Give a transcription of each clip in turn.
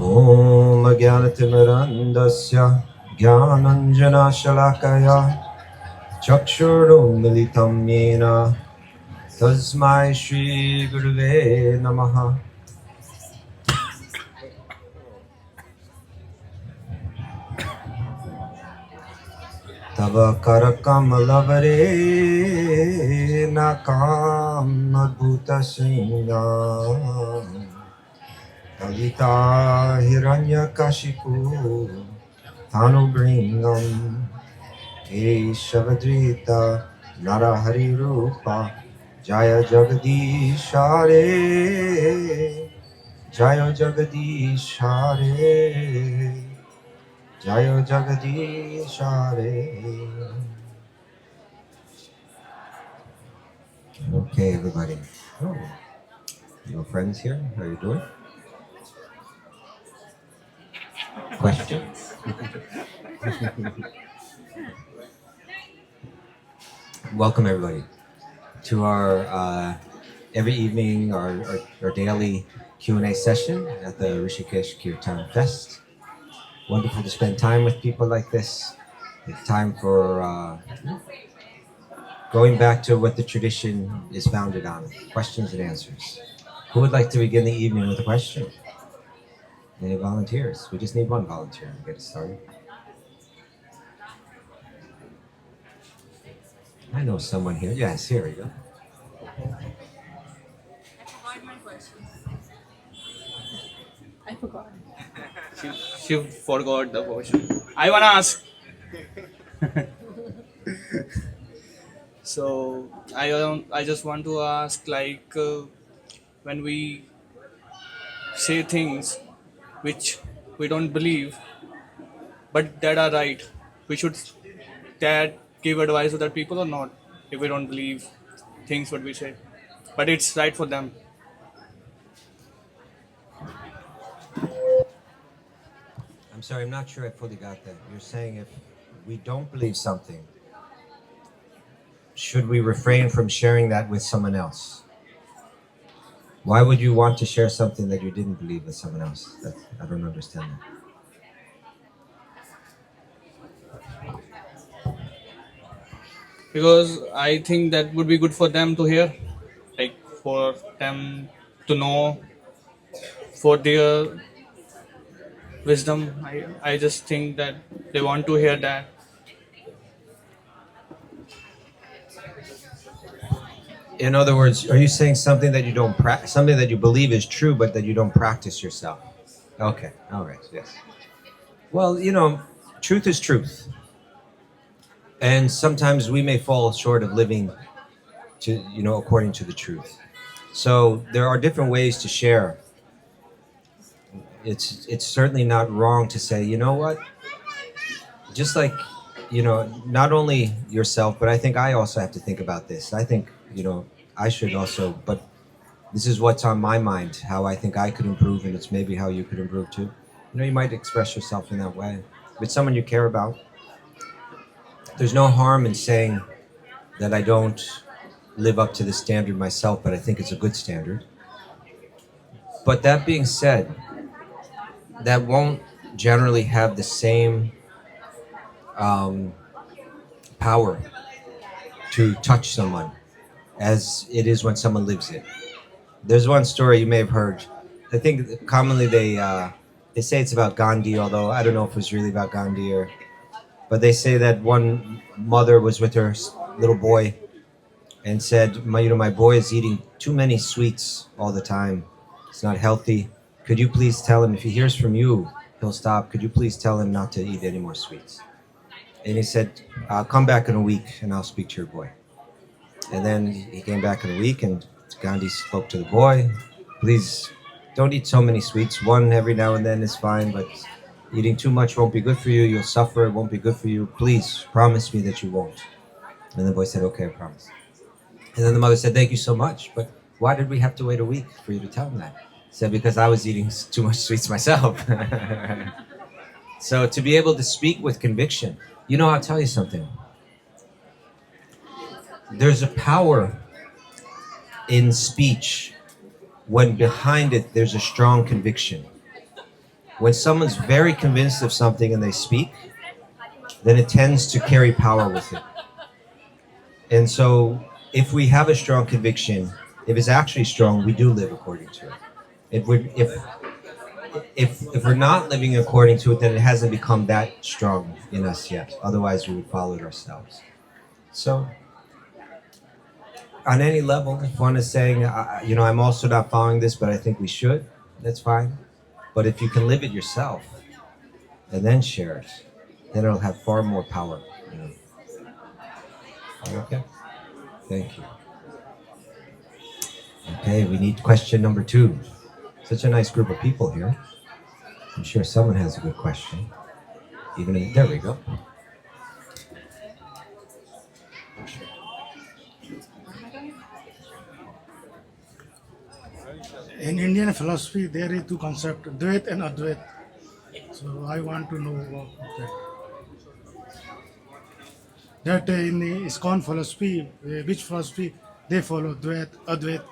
Om Jnanatimirandasya Jnananjana Shalakaya Chakshurum Militam Yena Tasmai Shri Guruve Namaha. Tava Karakamalavare Nakam Adbhuta Singha Kavita Hiranya Kashipu Tanubringam Keshavadrita Narahari Rupa Jaya Jagadishare Jaya Jagadishare Jaya Jagadishare. Okay, everybody. Oh, your friends here, how are you doing? Questions? Welcome everybody to our every evening our daily Q&A session at the Rishikesh Kirtan Fest. Wonderful to spend time with people like this. It's time for going back to what the tradition is founded on, questions and answers. Who would like to begin the evening with a question? Any volunteers? We just need one volunteer to get it started. I know someone here. Yes, here we go. I forgot. She forgot the question. I wanna ask. So I just want to ask, like, when we say things which we don't believe, but that are right, we should that give advice to that people or not? If we don't believe things what we say, but it's right for them. I'm sorry, I'm not sure I fully got that. You're saying if we don't believe something, should we refrain from sharing that with someone else? Why would you want to share something that you didn't believe with someone else? I don't understand that. Because I think that would be good for them to hear, like for them to know, for their wisdom. I just think that they want to hear that. In other words, are you saying something that you don't something that you believe is true, but that you don't practice yourself? Okay, all right, yes. Well, truth is truth. And sometimes we may fall short of living according to the truth. So there are different ways to share. It's certainly not wrong to say, you know what? Just like, not only yourself, but I think I also have to think about this. I think, I should also, but this is what's on my mind, how I think I could improve, and it's maybe how you could improve too. You might express yourself in that way. If it's someone you care about, there's no harm in saying that I don't live up to the standard myself, but I think it's a good standard. But that being said, that won't generally have the same power to touch someone as it is when someone lives it. There's one story you may have heard. I think commonly they say it's about Gandhi, although I don't know if it was really about Gandhi but they say that one mother was with her little boy and said, my boy is eating too many sweets all the time. It's not healthy. Could you please tell him, if he hears from you, he'll stop. Could you please tell him not to eat any more sweets? And he said, I'll come back in a week and I'll speak to your boy. And then he came back in a week and Gandhi spoke to the boy. Please don't eat so many sweets. One every now and then is fine, but eating too much won't be good for you. You'll suffer. It won't be good for you. Please promise me that you won't. And the boy said, okay, I promise. And then the mother said, thank you so much. But why did we have to wait a week for you to tell him that? He said, because I was eating too much sweets myself. So to be able to speak with conviction, I'll tell you something. There's a power in speech when behind it there's a strong conviction. When someone's very convinced of something and they speak, then it tends to carry power with it. And so if we have a strong conviction, if it's actually strong, we do live according to it. If we're not living according to it, then it hasn't become that strong in us yet. Otherwise, we would follow it ourselves. So, on any level, if one is saying, I'm also not following this, but I think we should, that's fine. But if you can live it yourself and then share it, then it'll have far more power. Okay? Thank you. Okay, we need question number 2. Such a nice group of people here. I'm sure someone has a good question. There we go. In Indian philosophy, there is 2 concepts, Dvaita and Advaita. So I want to know about that. In the ISKCON philosophy, which philosophy they follow, Dvaita, Advaita?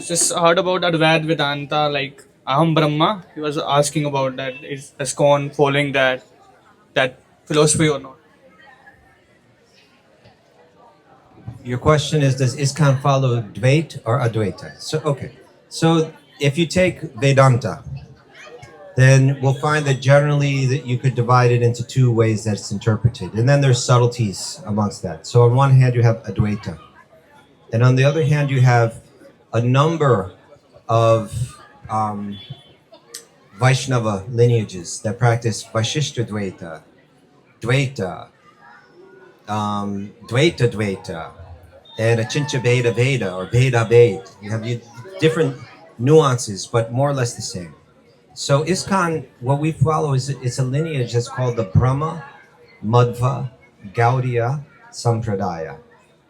Just heard about Advaita Vedānta, like Aham Brahma. He was asking about that. Is ISKCON following that philosophy or not? Your question is, does ISKCON follow Dvaita or Advaita? So if you take Vedanta, then we'll find that generally that you could divide it into 2 ways that it's interpreted. And then there's subtleties amongst that. So on one hand, you have Advaita. And on the other hand, you have a number of Vaishnava lineages that practice Vaishishta Dvaita, Dvaita, Dvaita, and Achincha Veda Veda or Veda Veda. You have different nuances, but more or less the same. So ISKCON, what we follow it's a lineage that's called the Brahma Muhurta Gaudiya Sampradaya.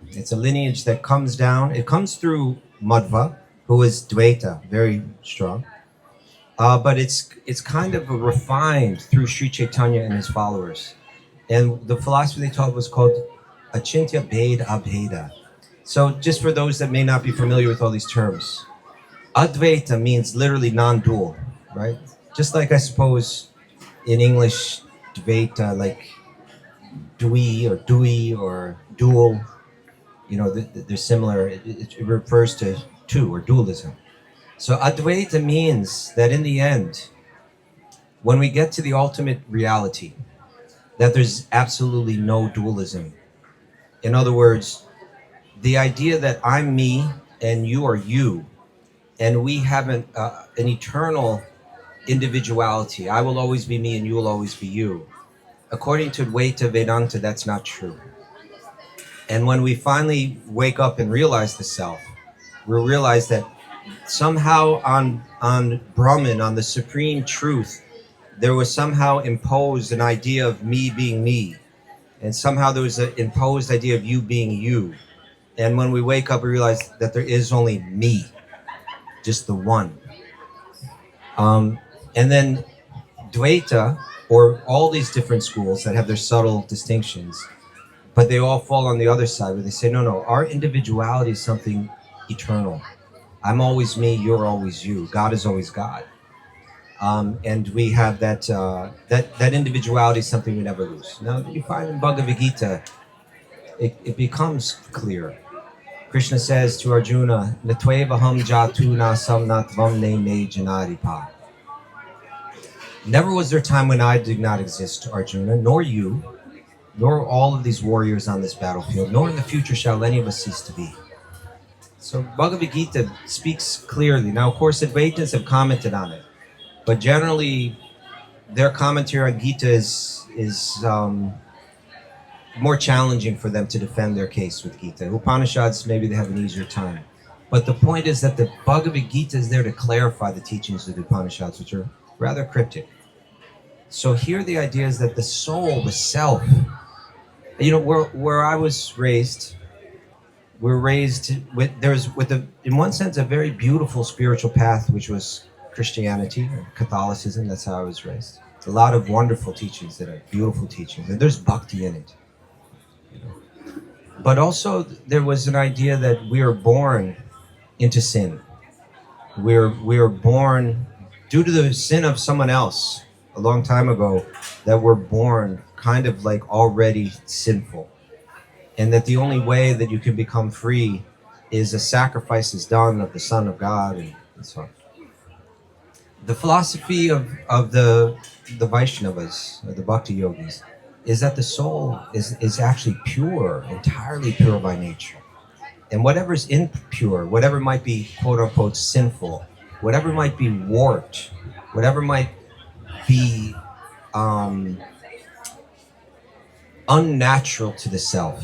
It's a lineage that comes down. It comes through Madhva, who is Dvaita, very strong. But it's kind of refined through Sri Chaitanya and his followers. And the philosophy they taught was called Achintya Bheda Abheda. So just for those that may not be familiar with all these terms, Advaita means literally non-dual, right? Just like I suppose in English, Dvaita, like dui or dual, they're similar. It refers to 2 or dualism. So Advaita means that in the end, when we get to the ultimate reality, that there's absolutely no dualism. In other words, the idea that I'm me and you are you, and we have an eternal individuality. I will always be me and you will always be you. According to Advaita Vedānta, that's not true. And when we finally wake up and realize the self, we realize that somehow on Brahman, on the supreme truth, there was somehow imposed an idea of me being me. And somehow there was an imposed idea of you being you. And when we wake up, we realize that there is only me, just the one. And then Dvaita, or all these different schools that have their subtle distinctions, but they all fall on the other side where they say, no, our individuality is something eternal. I'm always me, you're always you. God is always God. And we have that individuality is something we never lose. Now, you find in Bhagavad Gita, it becomes clear. Krishna says to Arjuna, Natvevaham jatu nasam natvam ne me janaripa. Never was there a time when I did not exist, Arjuna, nor you, nor all of these warriors on this battlefield, nor in the future shall any of us cease to be. So Bhagavad Gita speaks clearly. Now, of course, Advaitas have commented on it, but generally, their commentary on Gita is more challenging for them to defend their case with Gita. Upanishads, maybe they have an easier time. But the point is that the Bhagavad Gita is there to clarify the teachings of the Upanishads, which are rather cryptic. So here the idea is that the soul, the self, where I was raised, we're raised with, in one sense, a very beautiful spiritual path, which was Christianity or Catholicism. That's how I was raised. A lot of wonderful teachings that are beautiful teachings, and there's bhakti in it. But also there was an idea that we are born into sin. We're born due to the sin of someone else a long time ago, that we're born kind of like already sinful, and that the only way that you can become free is a sacrifice is done of the Son of God, and so on. The philosophy of the Vaishnavas, or the Bhakti Yogis, is that the soul is actually pure, entirely pure by nature. And whatever's impure, whatever might be quote unquote sinful, whatever might be warped, whatever might be unnatural to the self,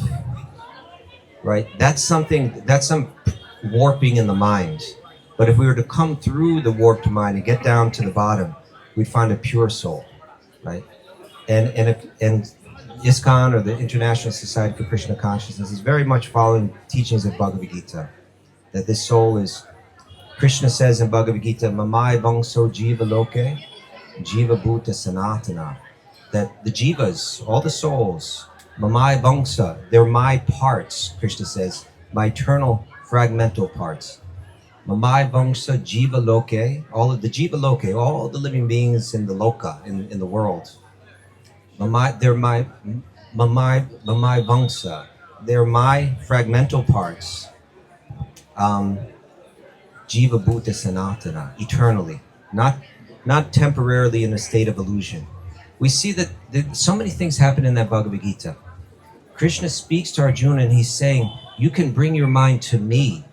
right? That's some warping in the mind. But if we were to come through the warped mind and get down to the bottom, we'd find a pure soul, right? And ISKCON, or the International Society for Krishna Consciousness, is very much following teachings of Bhagavad Gita, that this soul is, Krishna says in Bhagavad Gita, Mamai Vangso Jiva Loke, Jiva Bhuta Sanatana, that the jivas, all the souls, Mamai Vangsa, they're my parts, Krishna says, my eternal fragmental parts. Mamai Vangsa Jiva Loke, all of the Jiva Loke, all the living beings in the Loka, in the world. They're my Mamai Vangsa, they're my fragmental parts. Jiva Bhuta Sanatana, eternally, not temporarily in a state of illusion. We see that so many things happen in that Bhagavad Gita. Krishna speaks to Arjuna and he's saying, you can bring your mind to me,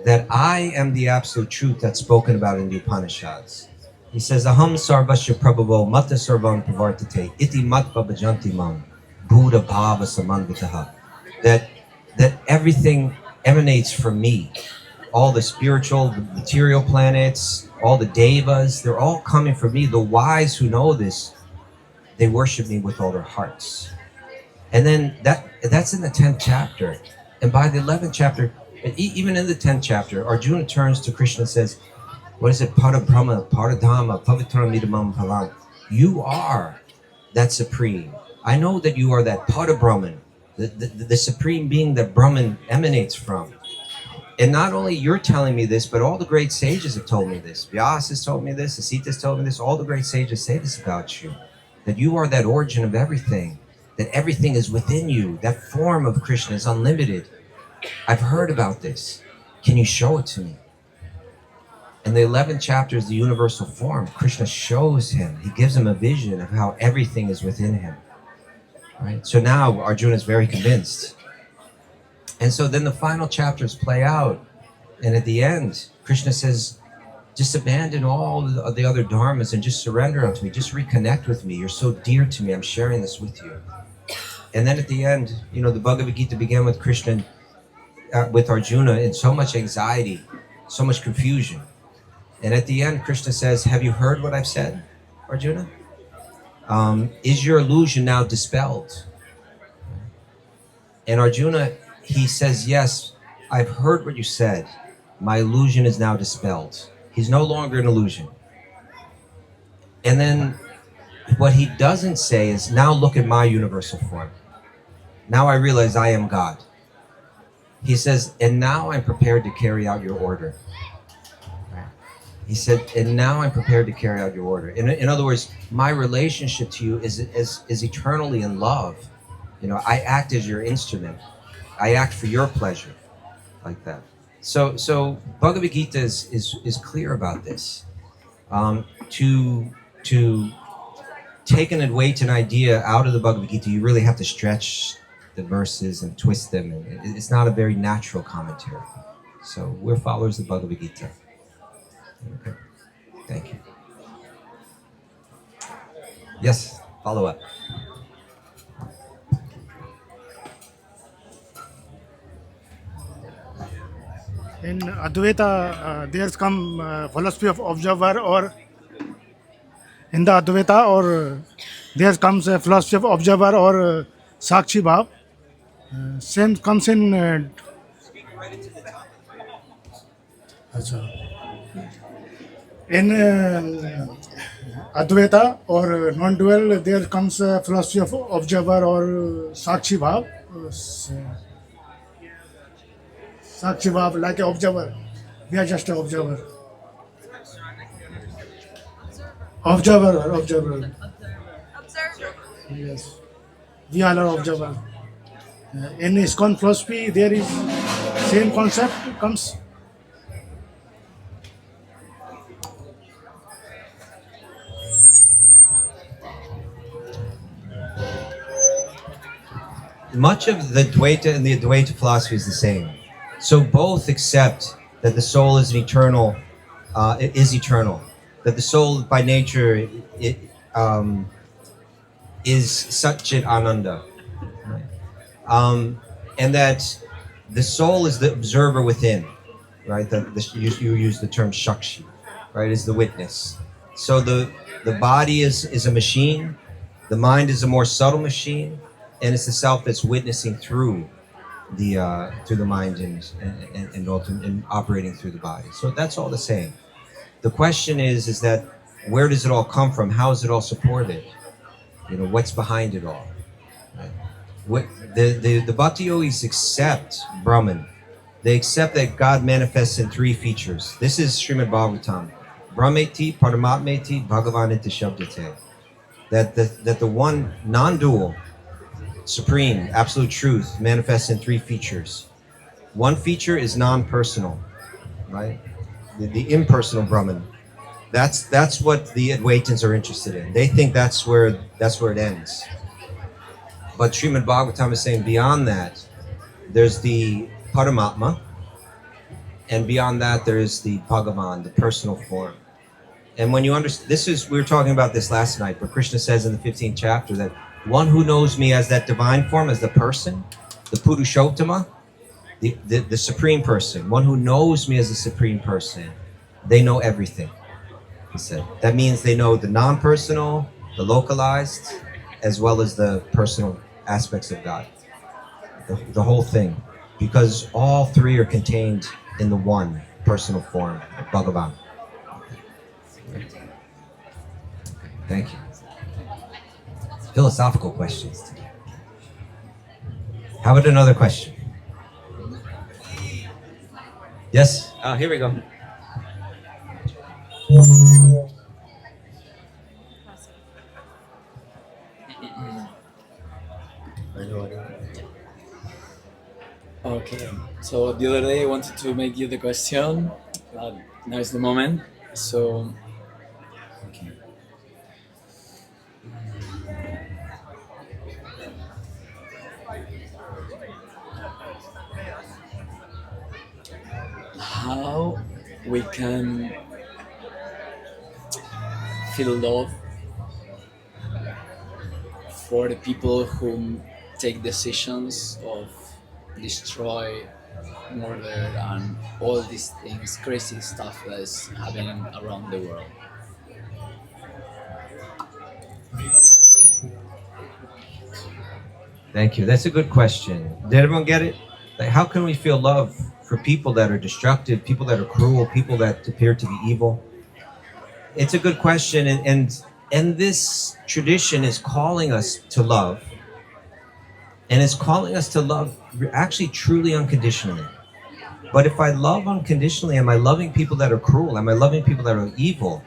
that I am the absolute truth that's spoken about in the Upanishads. He says, Aham sarvasya prabhavo mata sarvam pravartate iti matva bhajanti mam buddha bhava samanvitaha. That everything emanates from me. All the spiritual, the material planets, all the devas, they're all coming from me. The wise who know this, they worship me with all their hearts. And then that's in the 10th chapter. And by the 11th chapter, even in the 10th chapter, Arjuna turns to Krishna and says, what is it? Pada Brahma, Pada Dhamma, Pavitram Idamam Pavan. You are that supreme. I know that you are that Pada Brahman, the supreme being that Brahman emanates from. And not only you're telling me this, but all the great sages have told me this. Vyasa has told me this, Asita has told me this, all the great sages say this about you. That you are that origin of everything, that everything is within you, that form of Krishna is unlimited. I've heard about this. Can you show it to me? And the 11th chapter is the universal form. Krishna shows him, he gives him a vision of how everything is within him. Right? So now Arjuna is very convinced. And so then the final chapters play out. And at the end, Krishna says, just abandon all the other dharmas and just surrender unto me. Just reconnect with me. You're so dear to me. I'm sharing this with you. And then at the end, the Bhagavad Gita began with Krishna, with Arjuna, in so much anxiety, so much confusion. And at the end, Krishna says, have you heard what I've said, Arjuna? Is your illusion now dispelled? And Arjuna, he says, yes, I've heard what you said. My illusion is now dispelled. He's no longer an illusion. And then what he doesn't say is, now look at my universal form. Now I realize I am God. He says, and now I'm prepared to carry out your order. He said, and now I'm prepared to carry out your order. In other words, my relationship to you is eternally in love. I act as your instrument. I act for your pleasure, like that. So Bhagavad Gita is clear about this. To take an Advaita an idea out of the Bhagavad Gita, you really have to stretch the verses and twist them. And it's not a very natural commentary. So we're followers of Bhagavad Gita. Okay. Thank you. Yes, follow up. In Advaita, there's come philosophy of observer, or in the Advaita, or there comes a philosophy of observer or Sakshi Bhav. Same comes in. In Advaita or non-dual, there comes a philosophy of observer or Sakshi Bhav. Sakshi Bhav, like an observer. We are just an observer. Observer. Yes, we all are observer. In ISKCON philosophy, there is same concept comes. Much of the Dvaita and the Advaita philosophy is the same. So both accept that the soul is an eternal, that the soul by nature is Satchit Ananda, and that the soul is the observer within, right? You use the term Shakshi, right? Is the witness. So the body is a machine, the mind is a more subtle machine, and it's the self that's witnessing through the mind and ultimately and operating through the body. So that's all the same. The question is that where does it all come from? How is it all supported? What's behind it all? Right? What the Bhakti yogis accept Brahman. They accept that God manifests in three features. This is Śrīmad Bhāgavatam. Brahmeti, Paramatmeti, Bhagavaniti Shabdate. That the one non-dual, supreme, absolute truth manifests in three features. One feature is non-personal, right? The impersonal Brahman. That's what the Advaitins are interested in. They think that's where it ends. But Śrīmad Bhāgavatam is saying beyond that, there's the Paramatma, and beyond that there is the Bhagavan, the personal form. And when you understand, we were talking about this last night, but Krishna says in the 15th chapter that one who knows me as that divine form, as the person, the Purushottama, the supreme person, one who knows me as a supreme person, they know everything, he said. That means they know the non-personal, the localized, as well as the personal aspects of God. The whole thing. Because all three are contained in the one personal form of Bhagavan. Thank you. Philosophical questions today. How about another question? Yes? Here we go. Okay, so the other day I wanted to make you the question, but now is the moment. So, okay. How we can feel love for the people who take decisions of destroy, murder, and all these things, crazy stuff that is happening around the world. Thank you. That's a good question. Did everyone get it? Like, how can we feel love for people that are destructive, people that are cruel, people that appear to be evil? It's a good question, and this tradition is calling us to love, and it's calling us to love actually truly unconditionally. But if I love unconditionally, am I loving people that are cruel? Am I loving people that are evil?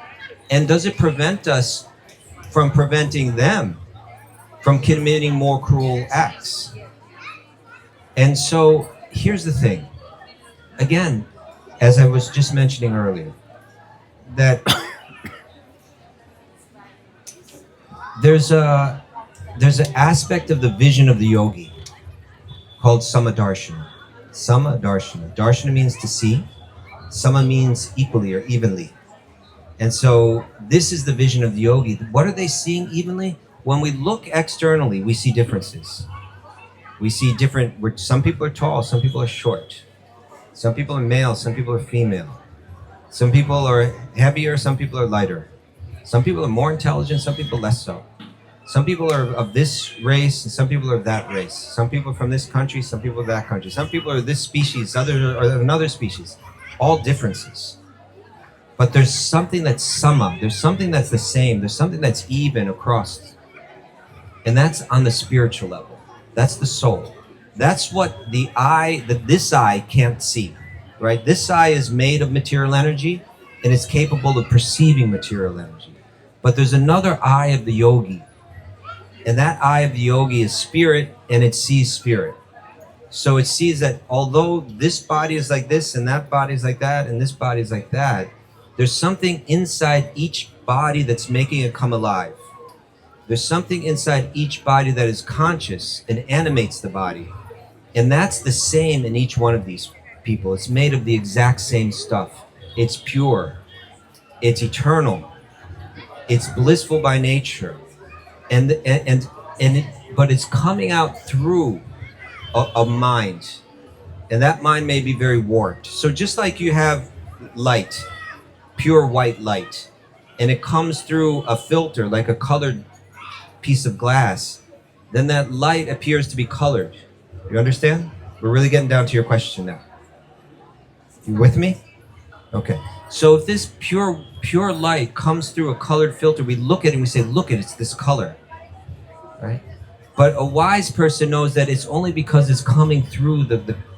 And does it prevent us from preventing them from committing more cruel acts? And so here's the thing. Again, as I was just mentioning earlier, that there's an aspect of the vision of the yogi called Samadarshana. Samadarshana. Darshana means to see. Sama means equally or evenly. And so this is the vision of the yogi. What are they seeing evenly? When we look externally, we see differences. We see some people are tall, some people are short. Some people are male, some people are female. Some people are heavier, some people are lighter. Some people are more intelligent, some people less so. Some people are of this race and some people are of that race. Some people are from this country, some people are that country. Some people are this species, others are another species. All differences. But there's something that's sama, there's something that's the same, there's something that's even across. And that's on the spiritual level. That's the soul. That's what this eye can't see, right? This eye is made of material energy and it's capable of perceiving material energy. But there's another eye of the yogi. And that eye of the yogi is spirit, and it sees spirit. So it sees that although this body is like this, and that body is like that, and this body is like that, there's something inside each body that's making it come alive. There's something inside each body that is conscious and animates the body. And that's the same in each one of these people. It's made of the exact same stuff. It's pure. It's eternal. It's blissful by nature. But it's coming out through a mind. And that mind may be very warped. So just like you have light, pure white light, and it comes through a filter like a colored piece of glass, then that light appears to be colored. You understand? We're really getting down to your question now. You with me? Okay. So if this pure light comes through a colored filter, we look at it and we say, look at it, it's this color. Right? But a wise person knows that it's only because it's coming through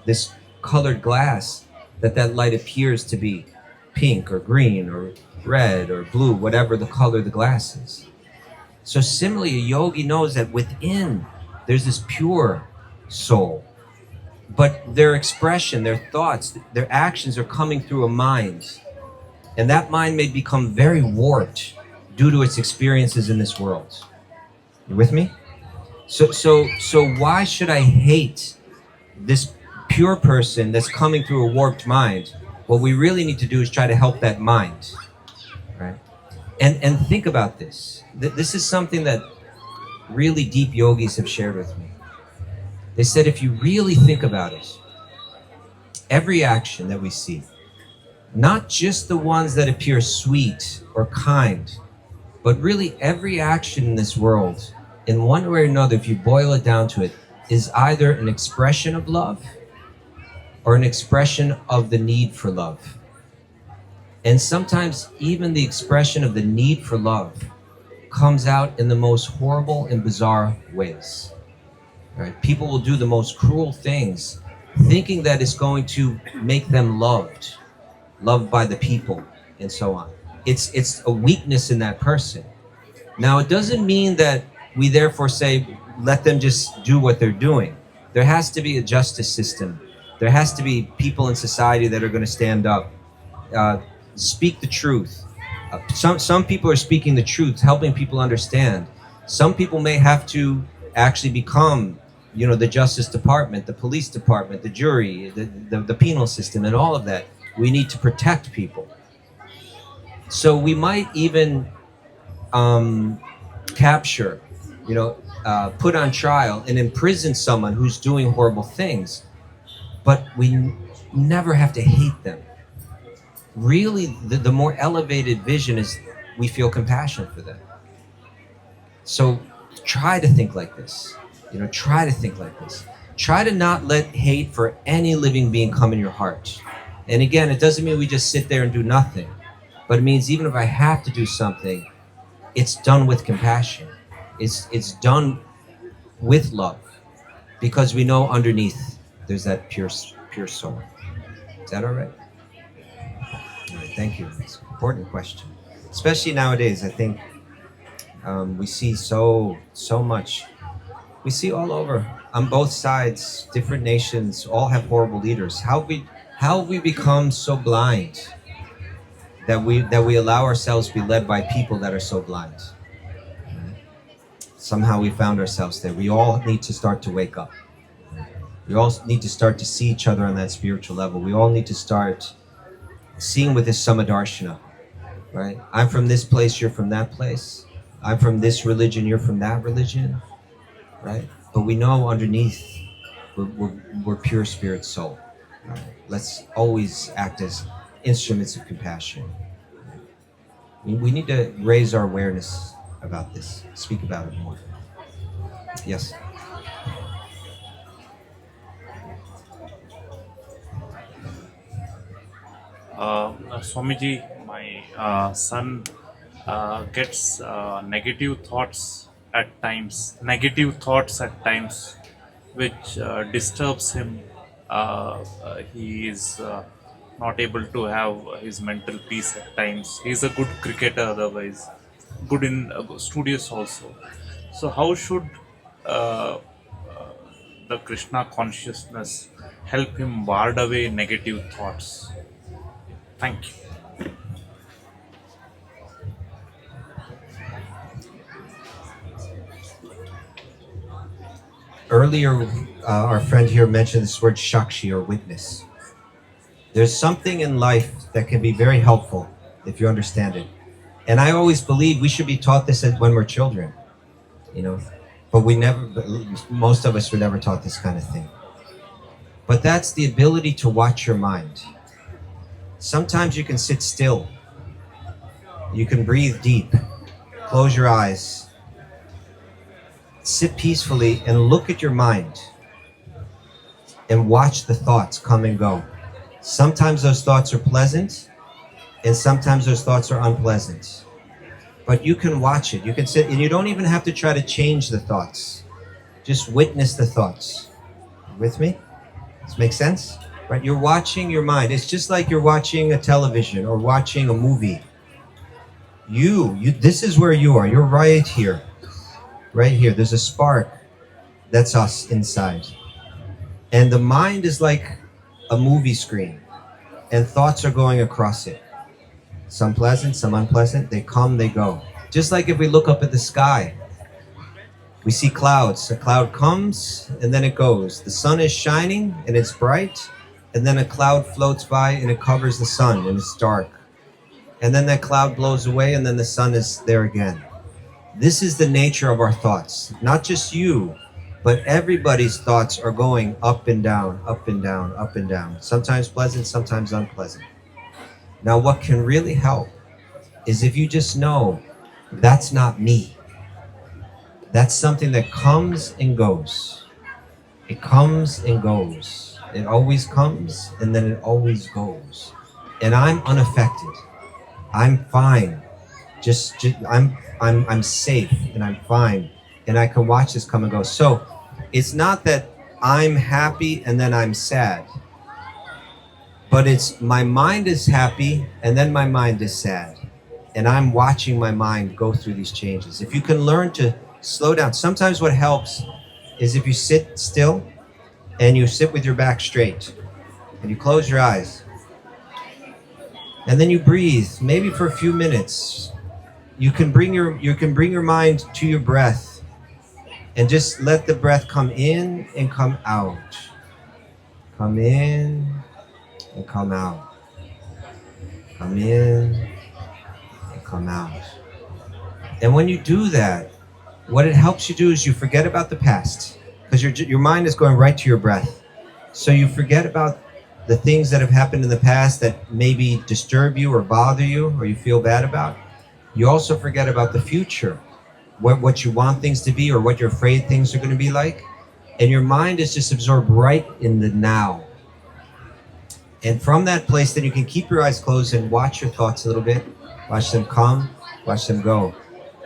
this colored glass that light appears to be pink or green or red or blue, whatever the color of the glass is. So similarly, a yogi knows that within there's this pure soul, but their expression, their thoughts, their actions are coming through a mind, and that mind may become very warped due to its experiences in this world. You with me? So why should I hate this pure person that's coming through a warped mind? What we really need to do is try to help that mind, right? And think about this. This is something that really deep yogis have shared with me. They said if you really think about it, every action that we see, not just the ones that appear sweet or kind, but really every action in this world, in one way or another, if you boil it down to it, is either an expression of love or an expression of the need for love. And sometimes even the expression of the need for love comes out in the most horrible and bizarre ways. Right? People will do the most cruel things thinking that it's going to make them loved by the people and so on. It's a weakness in that person. Now, it doesn't mean that we therefore say, let them just do what they're doing. There has to be a justice system. There has to be people in society that are going to stand up, speak the truth. Some people are speaking the truth, helping people understand. Some people may have to actually become, the Justice Department, the police department, the jury, the penal system, and all of that. We need to protect people. So we might even capture, put on trial and imprison someone who's doing horrible things, but we never have to hate them. Really, the more elevated vision is we feel compassion for them. So try to think like this. Try to think like this. Try to not let hate for any living being come in your heart. And again, it doesn't mean we just sit there and do nothing, but it means even if I have to do something, it's done with compassion. It's done with love, because we know underneath there's that pure soul. Is that all right? All right, thank you. It's an important question, especially nowadays. I think we see so much. We see all over, on both sides, different nations all have horrible leaders. How have we become so blind that we allow ourselves to be led by people that are so blind? Somehow we found ourselves there. We all need to start to wake up. We all need to start to see each other on that spiritual level. We all need to start seeing with this Samadarshana, right? I'm from this place, you're from that place. I'm from this religion, you're from that religion, right? But we know underneath we're pure spirit soul. Right? Let's always act as instruments of compassion. We need to raise our awareness about this, speak about it more. Yes. Swamiji, my son gets negative thoughts at times, which disturbs him. He is not able to have his mental peace at times. He's a good cricketer otherwise. good in studious also. So how should the Krishna consciousness help him ward away negative thoughts? Thank you. Earlier, our friend here mentioned this word shakshi, or witness. There's something in life that can be very helpful if you understand it. And I always believe we should be taught this when we're children, you know, but most of us were never taught this kind of thing. But that's the ability to watch your mind. Sometimes you can sit still. You can breathe deep, close your eyes, sit peacefully and look at your mind and watch the thoughts come and go. Sometimes those thoughts are pleasant and sometimes those thoughts are unpleasant. But you can watch it. You can sit, and you don't even have to try to change the thoughts. Just witness the thoughts. With me? Does this make sense? Right? You're watching your mind. It's just like you're watching a television or watching a movie. This is where you are. You're right here. Right here. There's a spark. That's us inside. And the mind is like a movie screen. And thoughts are going across it. Some pleasant, some unpleasant. They come, they go. Just like if we look up at the sky. We see clouds. A cloud comes and then it goes. The sun is shining and it's bright. And then a cloud floats by and it covers the sun and it's dark. And then that cloud blows away and then the sun is there again. This is the nature of our thoughts. Not just you, but everybody's thoughts are going up and down, up and down, up and down. Sometimes pleasant, sometimes unpleasant. Now what can really help is if you just know that's not me. That's something that comes and goes. It comes and goes. It always comes and then it always goes. And I'm unaffected. I'm fine. I'm safe and I'm fine. And I can watch this come and go. So it's not that I'm happy and then I'm sad. But it's my mind is happy and then my mind is sad. And I'm watching my mind go through these changes. If you can learn to slow down. Sometimes what helps is if you sit still and you sit with your back straight and you close your eyes. And then you breathe, maybe for a few minutes. You can bring your mind to your breath and just let the breath come in and come out. Come in and come out. Come in and come out. And when you do that, what it helps you do is you forget about the past, because your mind is going right to your breath. So you forget about the things that have happened in the past that maybe disturb you or bother you or you feel bad about. You also forget about the future, what you want things to be or what you're afraid things are going to be like. And your mind is just absorbed right in the now. And from that place, then you can keep your eyes closed and watch your thoughts a little bit. Watch them come, watch them go.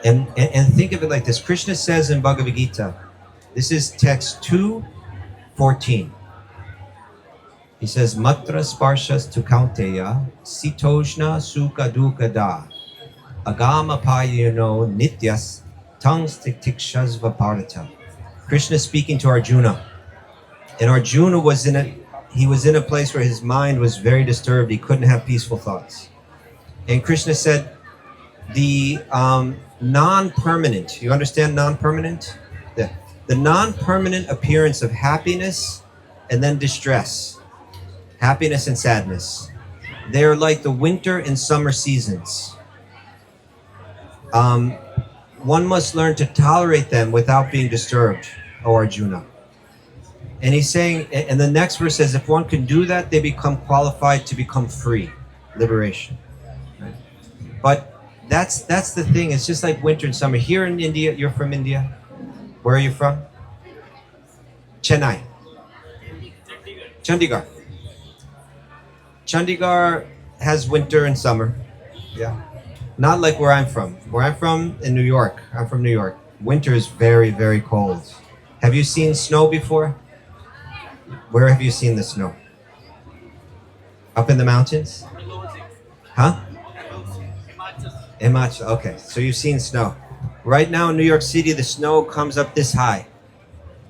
And think of it like this. Krishna says in Bhagavad Gita, this is text 2:14. He says, Matra sparshas tu kaunteya, sitoshna sukha dukkha da, agama payano nityas, tangs tikshasva parata. Krishna is speaking to Arjuna. And Arjuna was in a place where his mind was very disturbed. He couldn't have peaceful thoughts. And Krishna said, the non-permanent, you understand non-permanent? The non-permanent appearance of happiness and then distress, happiness and sadness. They're like the winter and summer seasons. One must learn to tolerate them without being disturbed, O Arjuna. And he's saying, and the next verse says, if one can do that, they become qualified to become free, liberation. Right? But that's the thing. It's just like winter and summer. Here in India, you're from India. Where are you from? Chennai. Chandigarh. Chandigarh has winter and summer. Yeah. Not like where I'm from. Where I'm from in New York. I'm from New York. Winter is very, very cold. Have you seen snow before? Where have you seen the snow? Up in the mountains? Huh? Himachal. Okay, so you've seen snow. Right now in New York City, the snow comes up this high.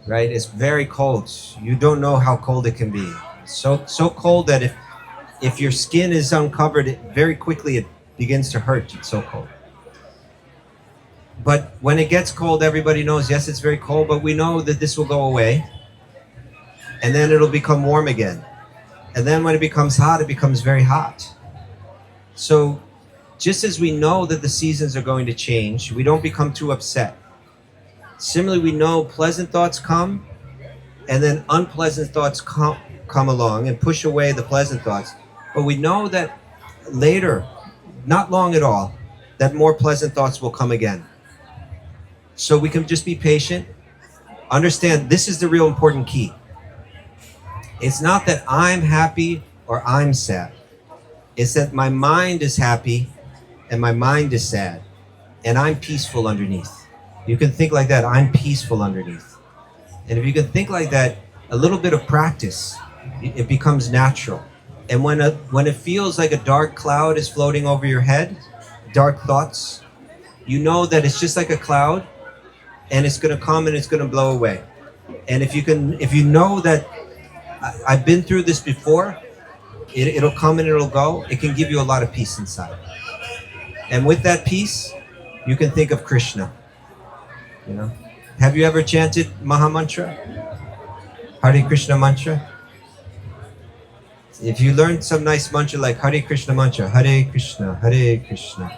Right, it's very cold. You don't know how cold it can be. So cold that if your skin is uncovered, very quickly it begins to hurt. It's so cold. But when it gets cold, everybody knows, yes, it's very cold, but we know that this will go away. And then it'll become warm again. And then when it becomes hot, it becomes very hot. So just as we know that the seasons are going to change, we don't become too upset. Similarly, we know pleasant thoughts come, and then unpleasant thoughts come along and push away the pleasant thoughts. But we know that later, not long at all, that more pleasant thoughts will come again. So we can just be patient. Understand, this is the real important key. It's not that I'm happy or I'm sad. It's that my mind is happy and my mind is sad, and I'm peaceful underneath. You can think like that, I'm peaceful underneath. And if you can think like that, a little bit of practice, it becomes natural. And when it feels like a dark cloud is floating over your head, dark thoughts, you know that it's just like a cloud, and it's going to come and it's going to blow away. And if you know that I've been through this before, it'll come and it'll go, it can give you a lot of peace inside. And with that peace, you can think of Krishna. You know, have you ever chanted Mahamantra? Hare Krishna mantra? If you learn some nice mantra like Hare Krishna mantra, Hare Krishna,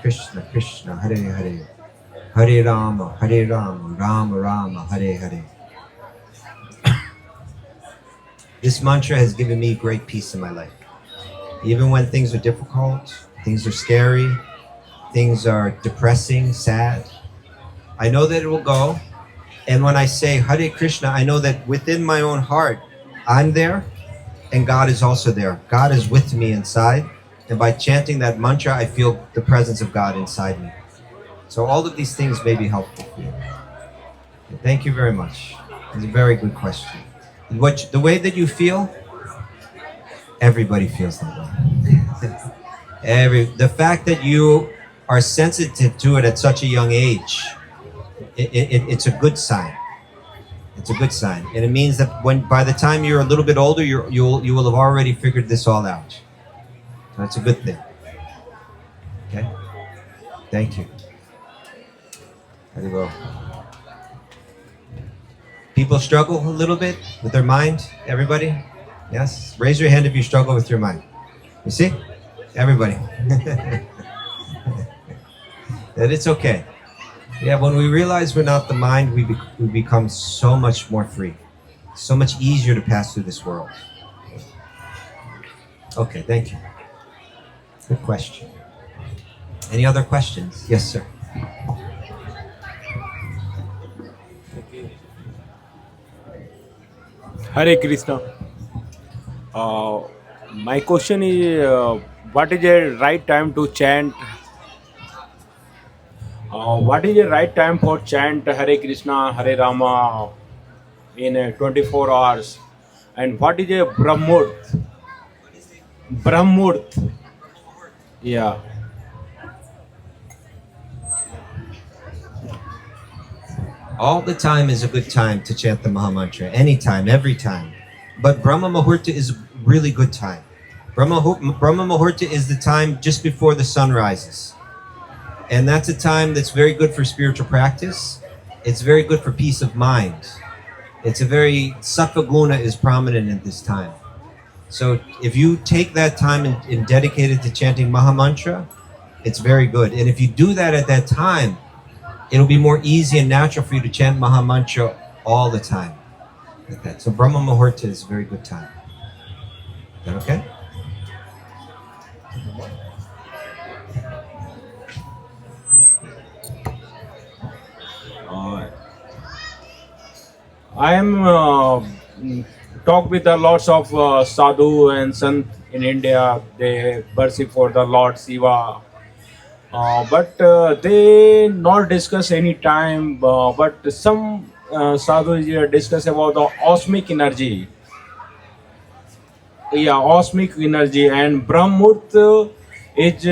Krishna Krishna, Hare Hare, Hare Rama, Rama Rama, Hare Hare. This mantra has given me great peace in my life. Even when things are difficult, things are scary, things are depressing, sad, I know that it will go. And when I say Hare Krishna, I know that within my own heart, I'm there and God is also there. God is with me inside. And by chanting that mantra, I feel the presence of God inside me. So all of these things may be helpful for you. Thank you very much. It's a very good question. The way that you feel, everybody feels that way. The fact that you are sensitive to it at such a young age, it's a good sign. It's a good sign, and it means that by the time you're a little bit older, you will have already figured this all out. That's a good thing. Okay. Thank you. There you go. People struggle a little bit with their mind. Everybody, yes. Raise your hand if you struggle with your mind. You see, everybody. That it's okay. Yeah, when we realize we're not the mind, we become so much more free. So much easier to pass through this world. Okay, thank you. Good question. Any other questions? Yes, sir. Hare Krishna. My question is, what is the right time to chant? What is the right time for chant Hare Krishna, Hare Rama in 24 hours? And what is a Brahma Muhurta? Brahma Muhurta. Yeah. All the time is a good time to chant the Mahamantra. Anytime, every time. But Brahma Muhurta is a really good time. Brahma Muhurta is the time just before the sun rises. And that's a time that's very good for spiritual practice. It's very good for peace of mind. It's a very, sattva guna is prominent in this time. So if you take that time and dedicate it to chanting Mahamantra, it's very good. And if you do that at that time, it'll be more easy and natural for you to chant Mahamantra all the time. Like that. So Brahma Muhurta is a very good time. Is that okay? I am talk with a lots of sadhu and sant in India. They worship for the Lord Shiva, but they not discuss any time. But some sadhus here discuss about the osmic energy. Yeah, osmic energy, and Brahma Muhurta is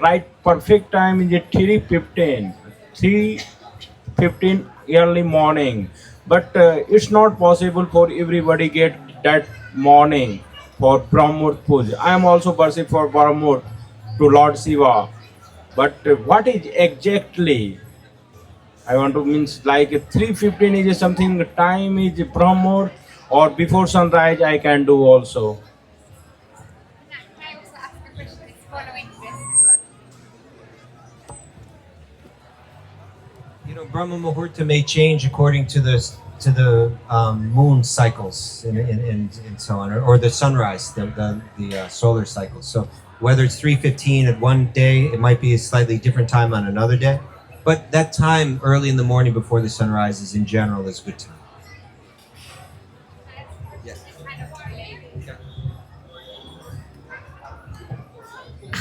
right perfect time is at 3:15, 3:15 early morning. But it's not possible for everybody get that morning for Brahma Muhurta Puja. I am also worship for Brahma Muhurta to Lord Shiva. But what is exactly? I want to means like 3:15 is something time is Brahma Muhurta, or before sunrise I can do also. Can I also ask a question following this? You know, Brahma Muhurta may change according to the moon cycles and so on, or the sunrise, the solar cycles. So whether it's 3:15 at one day, it might be a slightly different time on another day. But that time early in the morning before the sun rises in general is good time.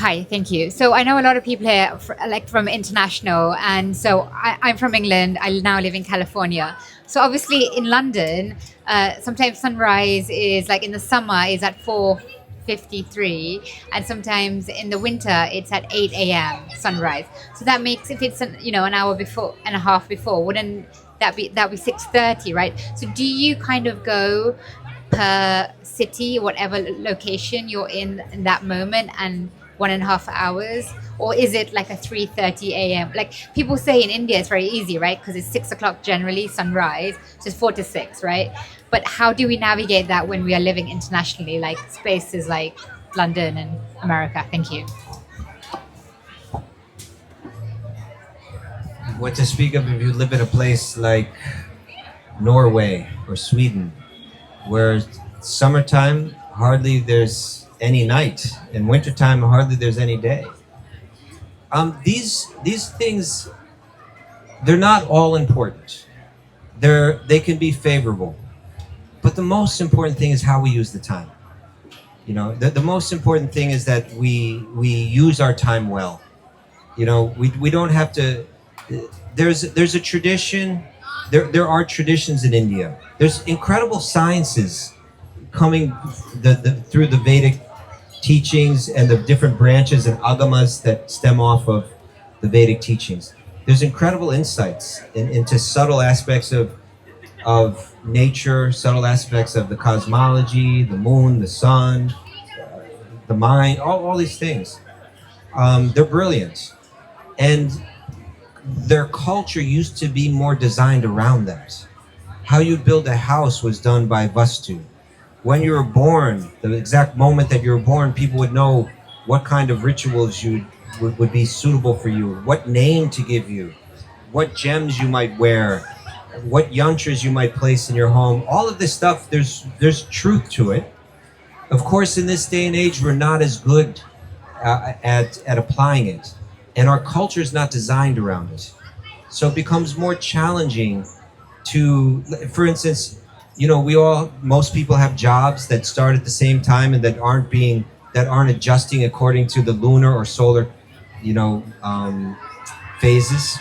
Hi, thank you. So I know a lot of people here, like from international, and so I'm from England. I now live in California. So obviously in London, sometimes sunrise is like in the summer is at 4:53, and sometimes in the winter it's at 8 a.m. sunrise. So that makes, if it's an hour before and a half before, wouldn't that be 6:30, right? So do you kind of go per city, whatever location you're in that moment, and 1.5 hours, or is it like a 3:30 a.m.? Like people say in India, it's very easy, right? Because it's 6 o'clock generally sunrise, so it's 4 to 6, right? But how do we navigate that when we are living internationally, like spaces like London and America? Thank you. What to speak of if you live in a place like Norway or Sweden, where summertime hardly there's any night, and wintertime hardly there's any day. These things, they're not all important. They can be favorable, but the most important thing is how we use the time. You know, the most important thing is that we use our time well. You know, we don't have to. There's a tradition. There are traditions in India. There's incredible sciences coming through the Vedic teachings and the different branches and agamas that stem off of the Vedic teachings. There's incredible insights into subtle aspects of nature, subtle aspects of the cosmology, the moon, the sun, the mind, all these things. They're brilliant. And their culture used to be more designed around that. How you build a house was done by Vastu. When you were born, the exact moment that you were born, people would know what kind of rituals would be suitable for you, what name to give you, what gems you might wear, what yantras you might place in your home. All of this stuff, there's truth to it. Of course, in this day and age, we're not as good at applying it, and our culture is not designed around it. So it becomes more challenging to, for instance, you know, most people have jobs that start at the same time and that aren't adjusting according to the lunar or solar, phases.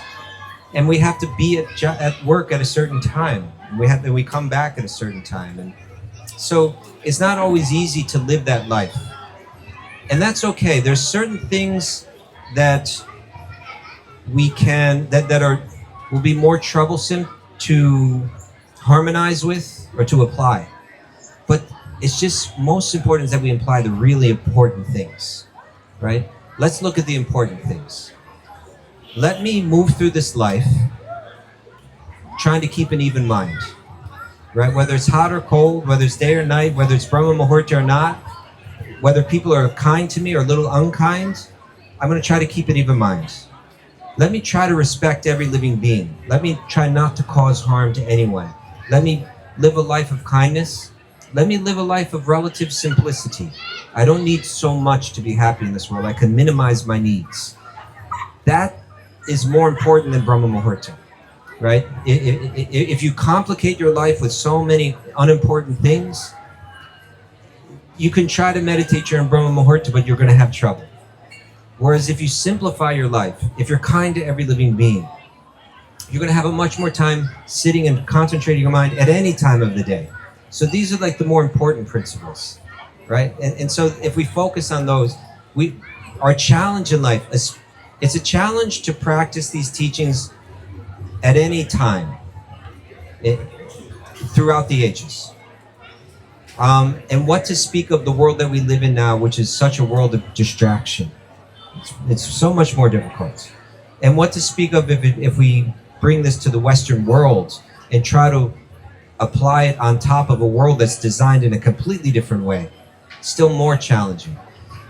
And we have to be at work at a certain time. We come back at a certain time, and so it's not always easy to live that life, and that's okay. There's certain things that will be more troublesome to harmonize with or to apply, but it's just most important is that we apply the really important things, right? Let's look at the important things. Let me move through this life trying to keep an even mind, right? Whether it's hot or cold, whether it's day or night, whether it's Brahma Muhurta or not, whether people are kind to me or a little unkind, I'm going to try to keep an even mind. Let me try to respect every living being. Let me try not to cause harm to anyone. Let me live a life of kindness. Let me live a life of relative simplicity. I don't need so much to be happy in this world. I can minimize my needs. That is more important than Brahma Muhurta, right? If you complicate your life with so many unimportant things, you can try to meditate during Brahma Muhurta, but you're going to have trouble. Whereas if you simplify your life, if you're kind to every living being, you're going to have a much more time sitting and concentrating your mind at any time of the day. So these are like the more important principles, right? And so if we focus on those, our challenge in life, It's a challenge to practice these teachings at any time throughout the ages. And what to speak of the world that we live in now, which is such a world of distraction. It's so much more difficult. And what to speak of if we bring this to the Western world and try to apply it on top of a world that's designed in a completely different way. Still more challenging.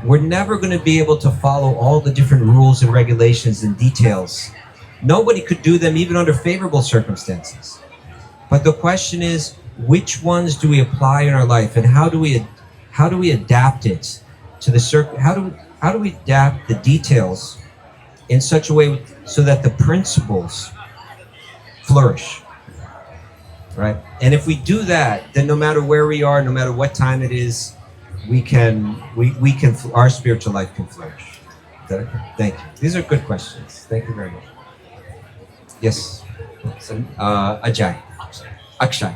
We're never going to be able to follow all the different rules and regulations and details. Nobody could do them even under favorable circumstances. But the question is, which ones do we apply in our life, and how do we adapt it to the how do we adapt the details in such a way so that the principles flourish, right? And if we do that, then no matter where we are, no matter what time it is, our spiritual life can flourish. Is that okay? Thank you. These are good questions. Thank you very much. Yes. So, Ajay. Akshay.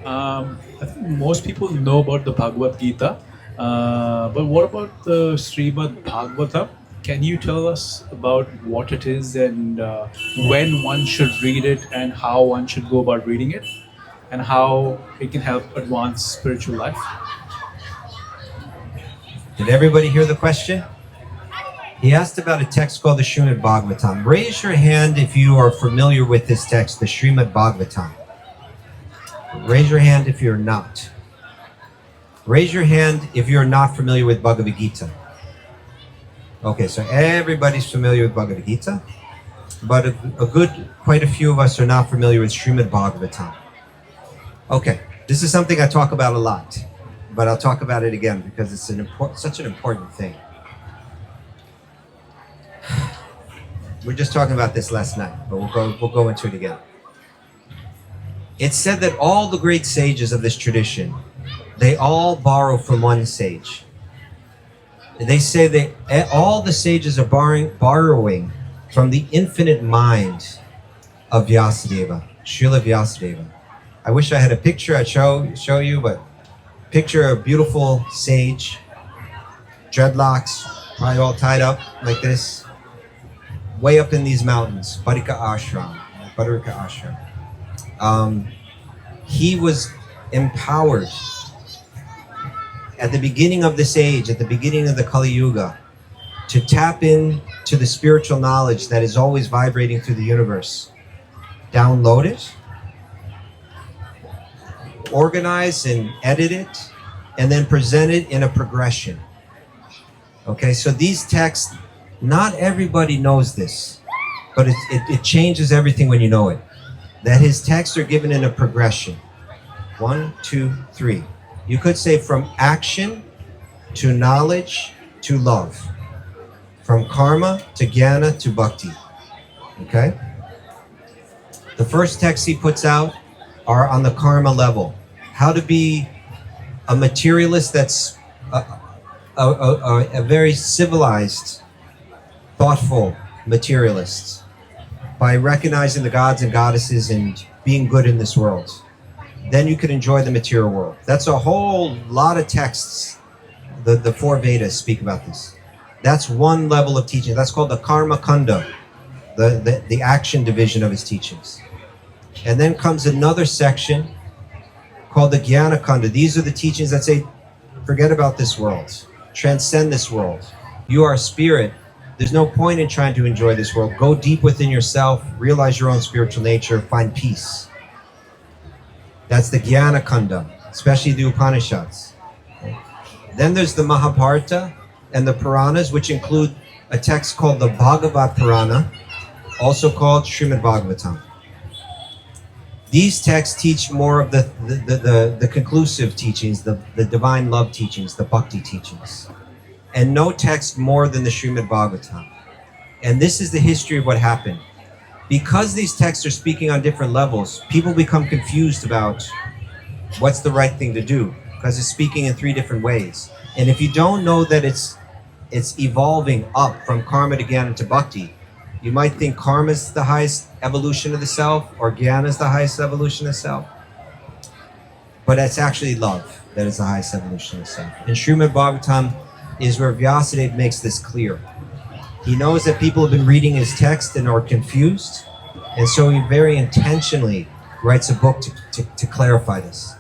I think most people know about the Bhagavad Gita, but what about the Śrīmad Bhāgavatam? Can you tell us about what it is and when one should read it and how one should go about reading it and how it can help advance spiritual life? Did everybody hear the question? He asked about a text called the Śrīmad Bhāgavatam. Raise your hand if you are familiar with this text, the Śrīmad Bhāgavatam. Raise your hand if you're not. Raise your hand if you're not familiar with Bhagavad Gita. Okay, so everybody's familiar with Bhagavad Gita, but quite a few of us are not familiar with Śrīmad Bhāgavatam. Okay, this is something I talk about a lot, but I'll talk about it again because it's such an important thing. We were just talking about this last night, but we'll go into it again. It's said that all the great sages of this tradition, they all borrow from one sage. They say all the sages are borrowing from the infinite mind of Vyasadeva, Srila Vyasadeva. I wish I had a picture I'd show you, but picture a beautiful sage, dreadlocks, probably all tied up like this, way up in these mountains, Bharika Ashram. He was empowered at the beginning of this age, at the beginning of the Kali Yuga, to tap into the spiritual knowledge that is always vibrating through the universe. Download it, organize and edit it, and then present it in a progression. Okay, so these texts, not everybody knows this, but it changes everything when you know it. That his texts are given in a progression. 1, 2, 3. You could say from action to knowledge to love. From karma to jnana to bhakti. Okay? The first texts he puts out are on the karma level. How to be a materialist that's a very civilized, thoughtful materialist by recognizing the gods and goddesses and being good in this world. Then you can enjoy the material world. That's a whole lot of texts. The 4 Vedas speak about this. That's one level of teaching. That's called the Karma Kanda, the action division of his teachings. And then comes another section called the Jnana Kanda. These are the teachings that say, forget about this world. Transcend this world. You are a spirit. There's no point in trying to enjoy this world. Go deep within yourself, realize your own spiritual nature, find peace. That's the Jnana Kanda, especially the Upanishads. Then there's the Mahabharata and the Puranas, which include a text called the Bhagavat Purana, also called Śrīmad Bhāgavatam. These texts teach more of the conclusive teachings, the divine love teachings, the bhakti teachings. And no text more than the Śrīmad Bhāgavatam. And this is the history of what happened. Because these texts are speaking on different levels, people become confused about what's the right thing to do, because it's speaking in 3 different ways. And if you don't know that it's evolving up from karma to jnana to bhakti, you might think karma is the highest evolution of the self, or jnana is the highest evolution of self. But it's actually love that is the highest evolution of self. And Śrīmad Bhāgavatam is where Vyasadeva makes this clear. He knows that people have been reading his text and are confused, and so he very intentionally writes a book to clarify this.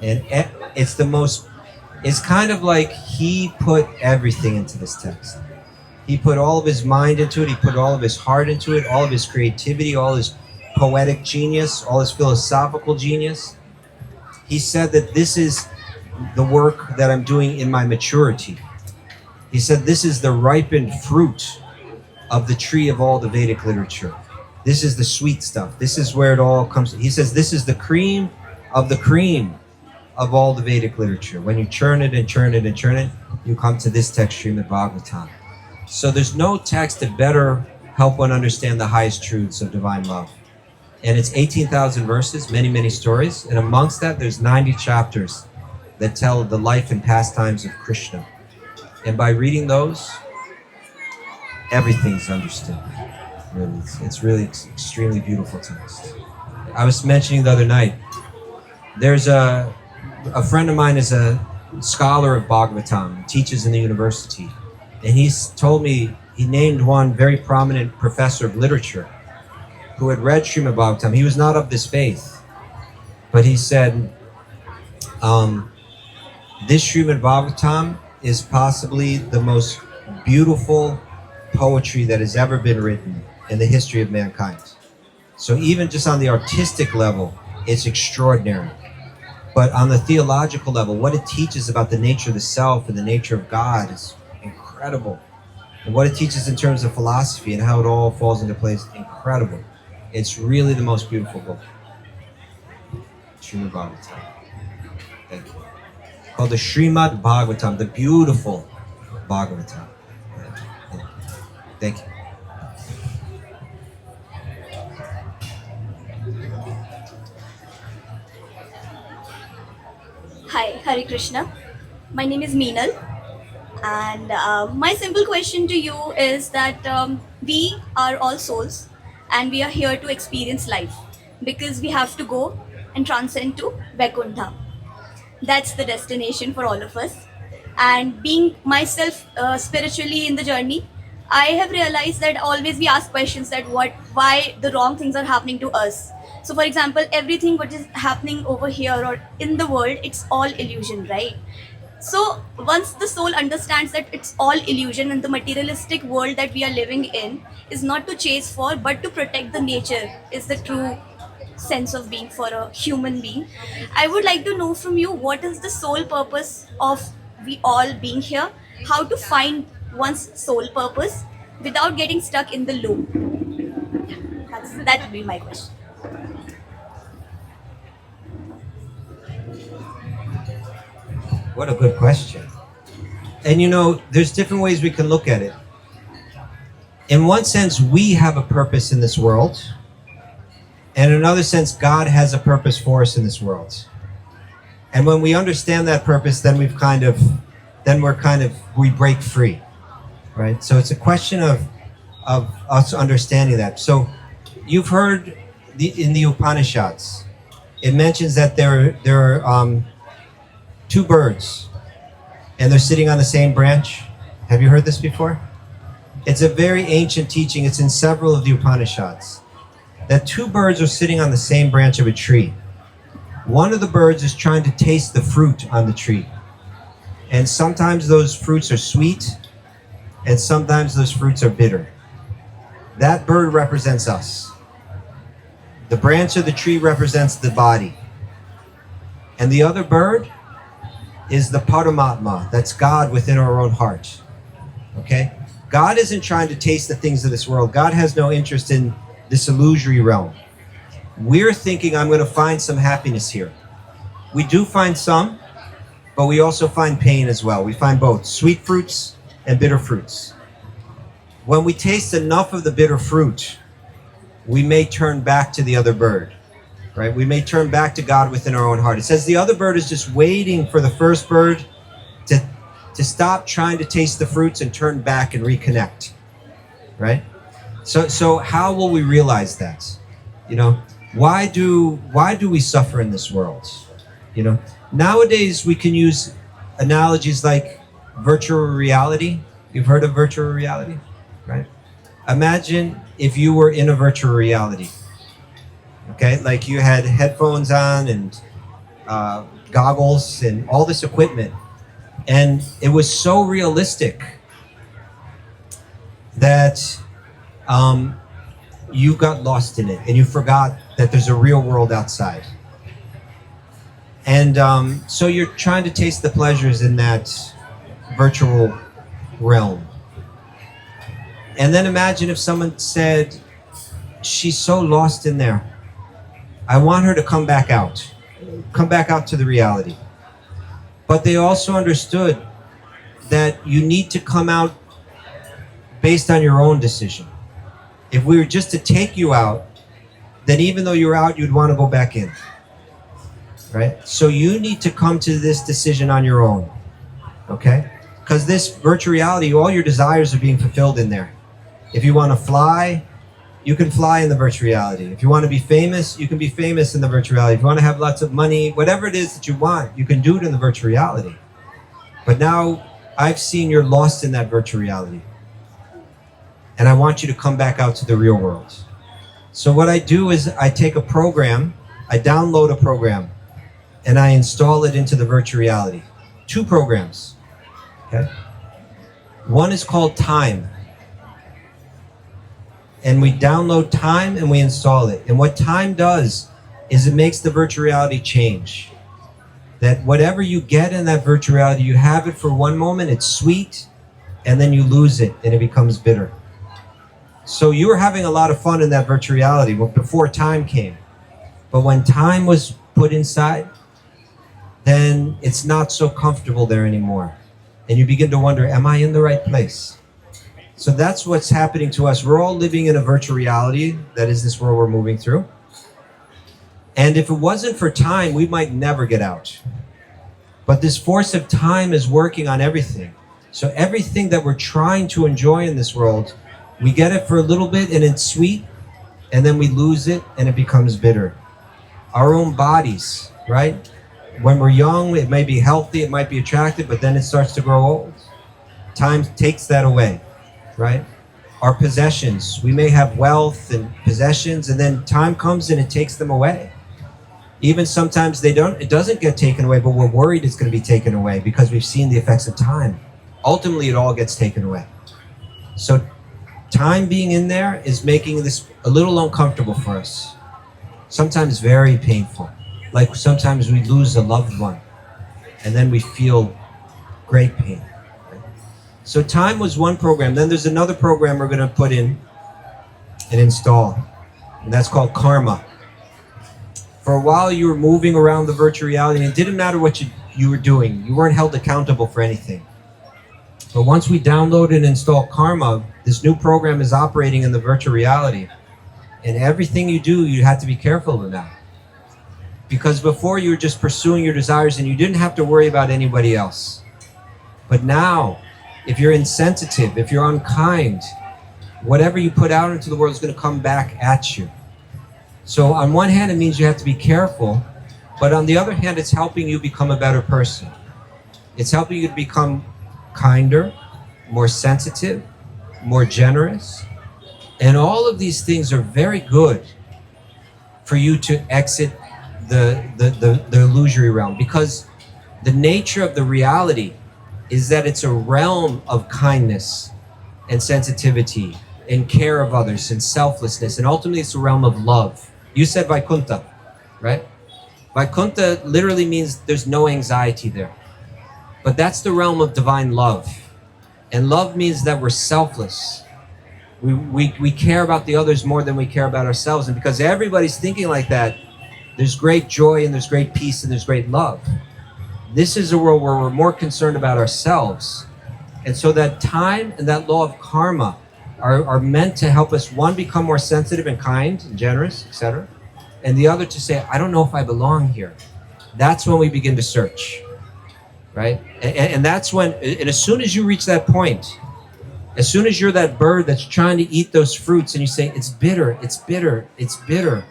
And it's kind of like he put everything into this text. He put all of his mind into it, he put all of his heart into it, all of his creativity, all his poetic genius, all his philosophical genius. He said that this is the work that I'm doing in my maturity. He said this is the ripened fruit of the tree of all the Vedic literature. This is the sweet stuff. This is where it all comes. He says this is the cream of all the Vedic literature. When you churn it and churn it and churn it, you come to this text, Śrīmad Bhāgavatam. So there's no text that better help one understand the highest truths of divine love. And it's 18,000 verses, many, many stories. And amongst that, there's 90 chapters that tell the life and pastimes of Krishna. And by reading those, everything's understood. Really, it's really extremely beautiful text. I was mentioning the other night, there's a friend of mine is a scholar of Bhagavatam, teaches in the university. And he's told me, he named one very prominent professor of literature who had read Śrīmad Bhāgavatam. He was not of this faith, but he said, this Śrīmad Bhāgavatam is possibly the most beautiful poetry that has ever been written in the history of mankind. So even just on the artistic level, it's extraordinary. But on the theological level, what it teaches about the nature of the self and the nature of God is incredible. And what it teaches in terms of philosophy and how it all falls into place, incredible. It's really the most beautiful book. Śrīmad Bhāgavatam. Thank you. Called the Śrīmad Bhāgavatam, the beautiful Bhāgavatam. Thank you. Hi, Hare Krishna. My name is Meenal, and my simple question to you is that we are all souls and we are here to experience life because we have to go and transcend to Vaikuntha. That's the destination for all of us. And being myself spiritually in the journey, I have realized that always we ask questions that why the wrong things are happening to us. So for example, everything what is happening over here or in the world, it's all illusion, right? So once the soul understands that it's all illusion and the materialistic world that we are living in is not to chase for, but to protect the nature is the true sense of being for a human being. I would like to know from you, what is the sole purpose of we all being here? How to find one's sole purpose without getting stuck in the loop? That would be my question. What a good question. And you know, there's different ways we can look at it. In one sense, we have a purpose in this world. And in another sense, God has a purpose for us in this world. And when we understand that purpose, then we break free, right? So it's a question of us understanding that. So you've heard in the Upanishads, it mentions that there are two birds and they're sitting on the same branch. Have you heard this before? It's a very ancient teaching. It's in several of the Upanishads. That two birds are sitting on the same branch of a tree. One of the birds is trying to taste the fruit on the tree. And sometimes those fruits are sweet, and sometimes those fruits are bitter. That bird represents us. The branch of the tree represents the body. And the other bird is the Paramatma, that's God within our own heart. Okay? God isn't trying to taste the things of this world. God has no interest in this illusory realm. We're thinking, I'm going to find some happiness here. We do find some, but we also find pain as well. We find both sweet fruits and bitter fruits. When we taste enough of the bitter fruit, we may turn back to the other bird, right? We may turn back to God within our own heart. It says the other bird is just waiting for the first bird to stop trying to taste the fruits and turn back and reconnect, right? So how will we realize that? You know, why do we suffer in this world? You know, nowadays we can use analogies like virtual reality. You've heard of virtual reality, right? Imagine if you were in a virtual reality, okay? Like you had headphones on and goggles and all this equipment, and it was so realistic that you got lost in it and you forgot that there's a real world outside. And so you're trying to taste the pleasures in that virtual realm. And then imagine if someone said, she's so lost in there, I want her to come back out to the reality. But they also understood that you need to come out based on your own decision. If we were just to take you out, then even though you're out, you'd want to go back in. Right? So you need to come to this decision on your own. Okay? Because this virtual reality, all your desires are being fulfilled in there. If you want to fly, you can fly in the virtual reality. If you want to be famous, you can be famous in the virtual reality. If you want to have lots of money, whatever it is that you want, you can do it in the virtual reality. But now I've seen you're lost in that virtual reality. And I want you to come back out to the real world. So what I do is I take a program, I download a program, and I install it into the virtual reality. 2 programs. Okay? One is called Time. And we download Time and we install it. And what Time does is it makes the virtual reality change. That whatever you get in that virtual reality, you have it for one moment, it's sweet, and then you lose it and it becomes bitter. So you were having a lot of fun in that virtual reality before Time came. But when Time was put inside, then it's not so comfortable there anymore. And you begin to wonder, am I in the right place? So that's what's happening to us. We're all living in a virtual reality. That is this world we're moving through. And if it wasn't for Time, we might never get out. But this force of Time is working on everything. So everything that we're trying to enjoy in this world, we get it for a little bit and it's sweet, and then we lose it and it becomes bitter. Our own bodies, right? When we're young, it may be healthy, it might be attractive, but then it starts to grow old. Time takes that away, right? Our possessions, we may have wealth and possessions, and then Time comes and it takes them away. Even sometimes it doesn't get taken away, but we're worried it's going to be taken away because we've seen the effects of Time. Ultimately, it all gets taken away. So Time being in there is making this a little uncomfortable for us. Sometimes very painful. Like sometimes we lose a loved one and then we feel great pain. So Time was one program. Then there's another program we're going to put in and install. And that's called Karma. For a while you were moving around the virtual reality and it didn't matter what you were doing. You weren't held accountable for anything. But once we download and install Karma, this new program is operating in the virtual reality. And everything you do, you have to be careful of that. Because before you were just pursuing your desires and you didn't have to worry about anybody else. But now, if you're insensitive, if you're unkind, whatever you put out into the world is going to come back at you. So on one hand, it means you have to be careful. But on the other hand, it's helping you become a better person. It's helping you to become kinder, more sensitive, more generous. And all of these things are very good for you to exit the illusory realm, because the nature of the reality is that it's a realm of kindness and sensitivity and care of others and selflessness, and ultimately it's a realm of love. You said Vaikuntha, right? Vaikuntha literally means there's no anxiety there. But that's the realm of divine love. And love means that we're selfless. We care about the others more than we care about ourselves. And because everybody's thinking like that, there's great joy and there's great peace and there's great love. This is a world where we're more concerned about ourselves. And so that Time and that law of karma are meant to help us, one, become more sensitive and kind and generous, etc. And the other to say, I don't know if I belong here. That's when we begin to search, right? And that's when, and as soon as you reach that point, as soon as you're that bird that's trying to eat those fruits and you say, it's bitter, it's bitter, it's bitter.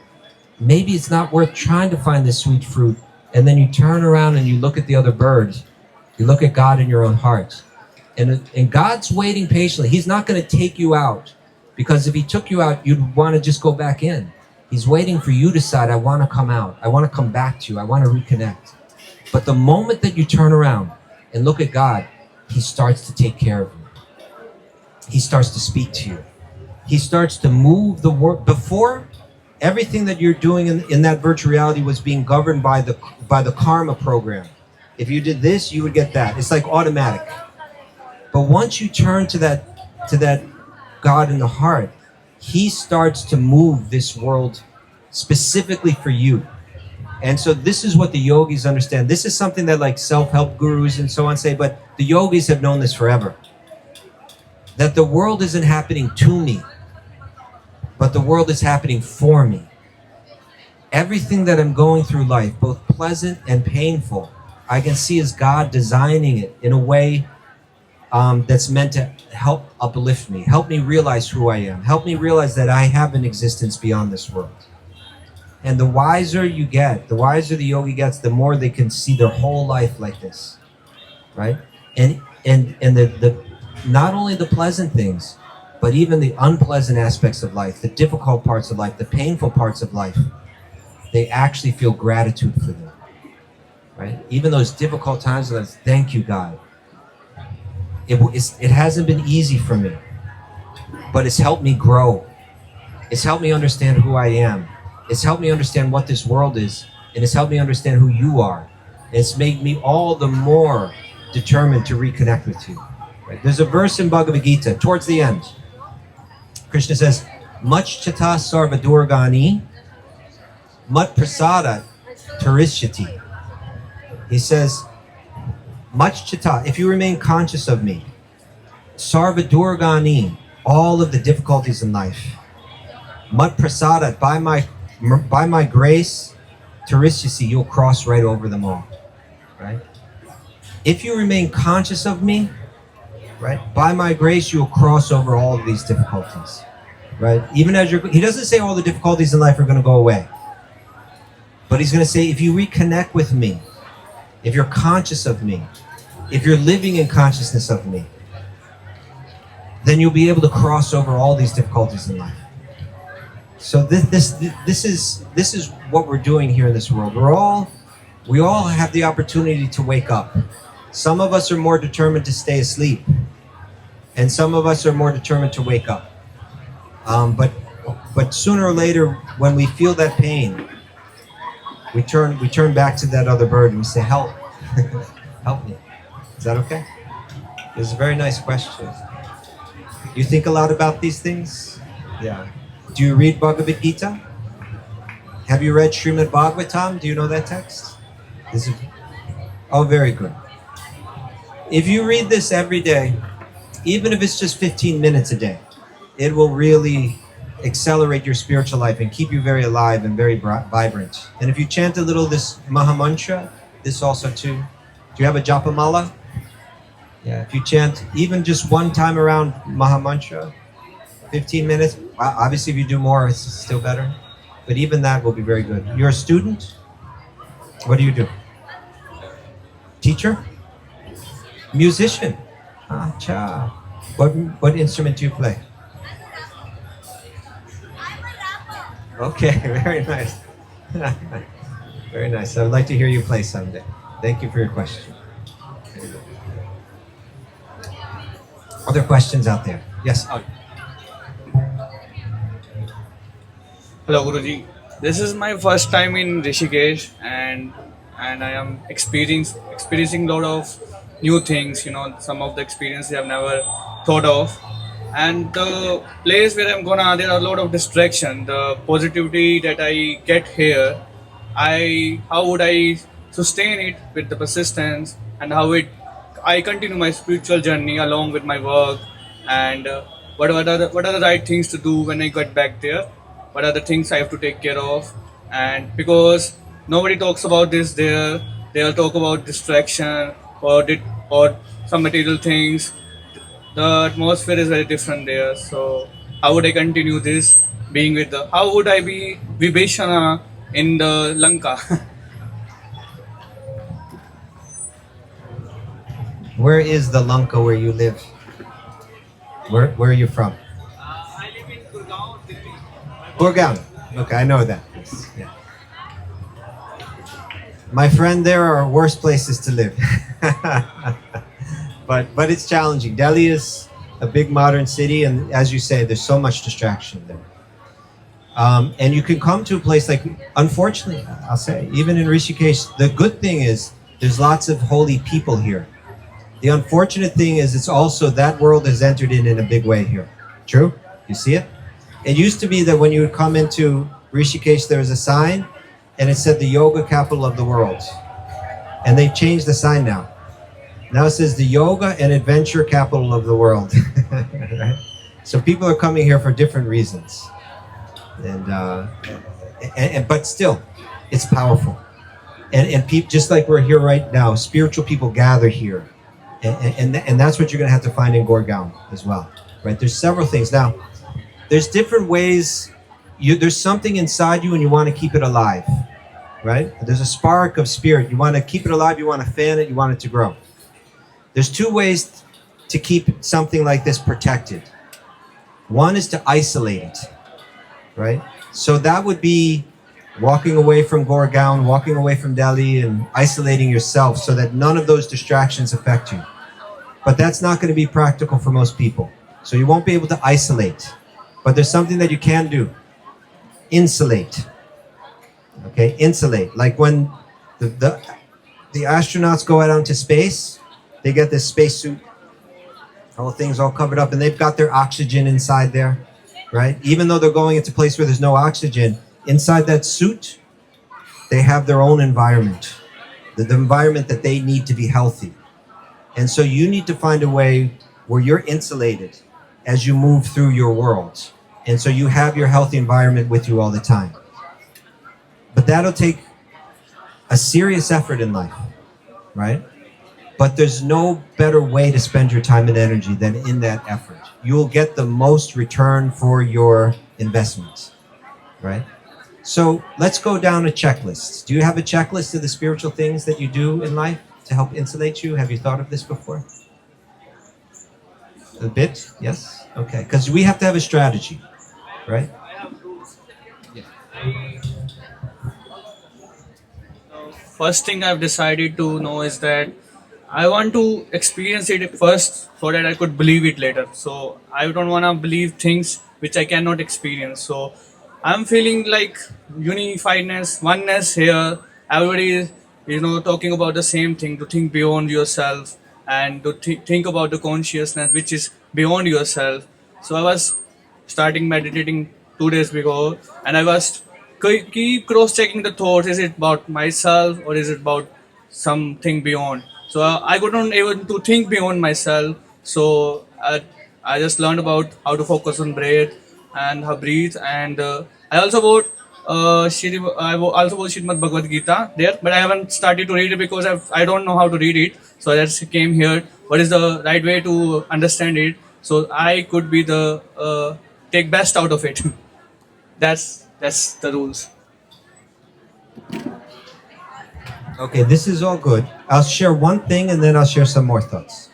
Maybe it's not worth trying to find this sweet fruit. And then you turn around and you look at the other bird. You look at God in your own heart. And God's waiting patiently. He's not going to take you out, because if he took you out, you'd want to just go back in. He's waiting for you to decide, I want to come out. I want to come back to you. I want to reconnect. But the moment that you turn around and look at God, he starts to take care of you. He starts to speak to you. He starts to move the world. Before, everything that you're doing in that virtual reality was being governed by the karma program. If you did this, you would get that. It's like automatic. But once you turn to that God in the heart, he starts to move this world specifically for you. And so this is what the yogis understand. This is something that like self-help gurus and so on say, but the yogis have known this forever. That the world isn't happening to me, but the world is happening for me. Everything that I'm going through life, both pleasant and painful, I can see as God designing it in a way that's meant to help uplift me, help me realize who I am, help me realize that I have an existence beyond this world. And the wiser you get, the wiser the yogi gets, the more they can see their whole life like this, right? And the not only the pleasant things, but even the unpleasant aspects of life, the difficult parts of life, the painful parts of life, they actually feel gratitude for them, right? Even those difficult times, thank you, God. It hasn't been easy for me, but it's helped me grow. It's helped me understand who I am. It's helped me understand what this world is, and it's helped me understand who you are. It's made me all the more determined to reconnect with you. Right? There's a verse in Bhagavad Gita, towards the end. Krishna says, Mach chata sarvadurgani, mat prasada tarishyati. He says, Mach chata, if you remain conscious of me, sarvadurgani, all of the difficulties in life, mat prasada, by my grace, tarishyasi, you'll cross right over them all, right? If you remain conscious of me, right, by my grace, you'll cross over all of these difficulties, right? Even as he doesn't say all the difficulties in life are going to go away, but he's going to say, if you reconnect with me, if you're conscious of me, if you're living in consciousness of me, then you'll be able to cross over all these difficulties in life. So this is what we're doing here in this world. We all have the opportunity to wake up. Some of us are more determined to stay asleep, and some of us are more determined to wake up. But sooner or later, when we feel that pain, we turn back to that other bird and we say, "Help, help me." Is that okay? It's a very nice question. You think a lot about these things? Yeah. Do you read Bhagavad Gita? Have you read Śrīmad Bhāgavatam? Do you know that text? Oh, very good. If you read this every day, even if it's just 15 minutes a day, it will really accelerate your spiritual life and keep you very alive and very vibrant. And if you chant a little this Mahamantra, this also too. Do you have a japamala? Yeah, if you chant even just one time around Mahamantra, 15 minutes, obviously if you do more, it's still better. But even that will be very good. You're a student? What do you do? Teacher? Musician? Acha. What instrument do you play? Okay, very nice. Very nice. I would like to hear you play someday. Thank you for your question. Other questions out there? Yes. Hello, Guruji. This is my first time in Rishikesh, and I am experiencing a lot of new things. You know, some of the experiences I've never thought of. And the place where I'm gonna, there are a lot of distraction. The positivity that I get here, how would I sustain it with the persistence, and how I continue my spiritual journey along with my work, and what are the right things to do when I get back there? What are the things I have to take care of? And because nobody talks about this there, they'll talk about distraction or some material things. The atmosphere is very different there. So how would I continue this being with how would I be Vibhishana in the Lanka? Where is the Lanka where you live? Where are you from? I live in Gurgaon, Delhi. Gurgaon. Okay, I know that. Yes, yeah. My friend, there are worse places to live. but it's challenging. Delhi is a big modern city, and as you say, there's so much distraction there. And you can come to a place like, unfortunately, I'll say, even in Rishikesh, the good thing is there's lots of holy people here. The unfortunate thing is it's also that world has entered in a big way here. True? You see it? It used to be that when you would come into Rishikesh, there was a sign and it said the yoga capital of the world. And they've changed the sign now. Now it says the yoga and adventure capital of the world. Right? So people are coming here for different reasons. But still, it's powerful. And people, just like we're here right now, spiritual people gather here. And that's what you're going to have to find in Gurgaon as well, right? There's several things. Now, there's different ways. There's something inside you and you want to keep it alive, right? There's a spark of spirit. You want to keep it alive. You want to fan it. You want it to grow. There's two ways to keep something like this protected. One is to isolate it, right? So that would be walking away from Gurgaon, walking away from Delhi, and isolating yourself so that none of those distractions affect you. But that's not going to be practical for most people. So you won't be able to isolate. But there's something that you can do. Insulate. Okay, insulate. Like when the astronauts go out into space, they get this spacesuit, whole thing's all covered up, and they've got their oxygen inside there, right? Even though they're going into a place where there's no oxygen, inside that suit, they have their own environment, the environment that they need to be healthy. And so you need to find a way where you're insulated as you move through your world. And so you have your healthy environment with you all the time. But that'll take a serious effort in life, right? But there's no better way to spend your time and energy than in that effort. You'll get the most return for your investment, right? So let's go down a checklist. Do you have a checklist of the spiritual things that you do in life to help insulate you? Have you thought of this before? A bit? Yes? Okay. Because we have to have a strategy, right? First thing I've decided to know is that I want to experience it first so that I could believe it later. So I don't want to believe things which I cannot experience. So I'm feeling like unifiedness, oneness here. Everybody is, talking about the same thing, to think beyond yourself and to think about the consciousness which is beyond yourself. So I was starting meditating 2 days ago, and I was keep cross-checking the thoughts. Is it about myself or is it about something beyond? So I couldn't able to think beyond myself. So I just learned about how to focus on breath and how breathe. And I also bought Śrīmad Bhāgavatam there, but I haven't started to read it because I don't know how to read it. So I just came here. What is the right way to understand it? So I could be the take best out of it. That's the rules. Okay, this is all good. I'll share one thing and then I'll share some more thoughts.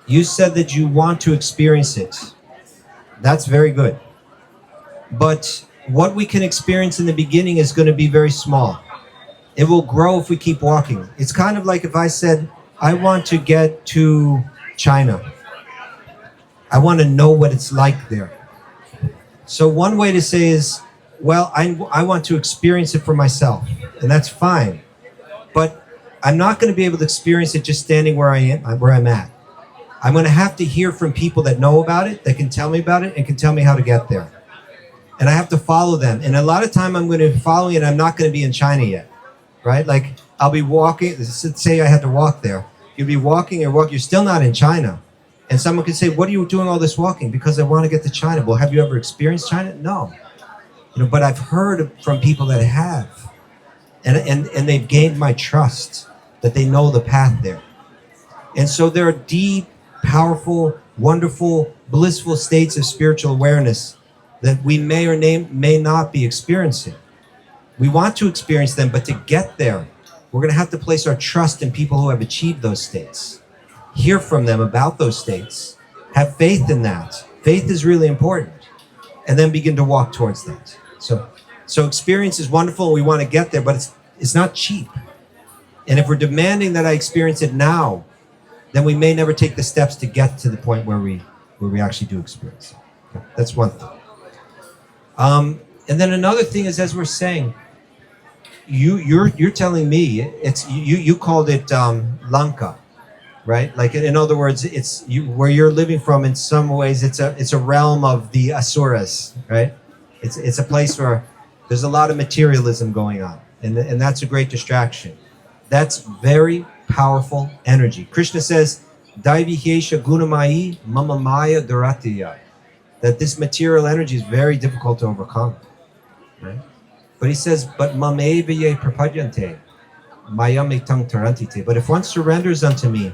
You said that you want to experience it. That's very good. But what we can experience in the beginning is going to be very small. It will grow if we keep walking. It's kind of like if I said, I want to get to China. I want to know what it's like there. So one way to say is, well, I want to experience it for myself, and that's fine. But I'm not going to be able to experience it just standing where I'm at. I'm going to have to hear from people that know about it, that can tell me about it, and can tell me how to get there. And I have to follow them. And a lot of time I'm going to be following it, I'm not going to be in China yet, right? Like I'll be walking, say I had to walk there. You'll be walking, you're still not in China. And someone could say, what are you doing all this walking? Because I want to get to China. Well, have you ever experienced China? No. But I've heard from people that have. And they've gained my trust that they know the path there. And so there are deep, powerful, wonderful, blissful states of spiritual awareness that we may or may not be experiencing. We want to experience them, but to get there, we're going to have to place our trust in people who have achieved those states. hear from them about those states, have faith in that. Faith is really important. And then begin to walk towards that. So experience is wonderful, and we want to get there, but it's not cheap. And if we're demanding that I experience it now, then we may never take the steps to get to the point where we actually do experience it. Okay, that's one thing. And then another thing is, as we're saying, you're telling me it's you called it Lanka, right? Like, in other words, it's where you're living from. In some ways, it's a realm of the asuras, right? It's a place where there's a lot of materialism going on, and that's a great distraction. That's very powerful energy. Krishna says, "Daivihesha gunamai mama maya duratiya," that this material energy is very difficult to overcome, right? But he says, "But mamevaye prapadyante, mayamektam tarantite." But if one surrenders unto me,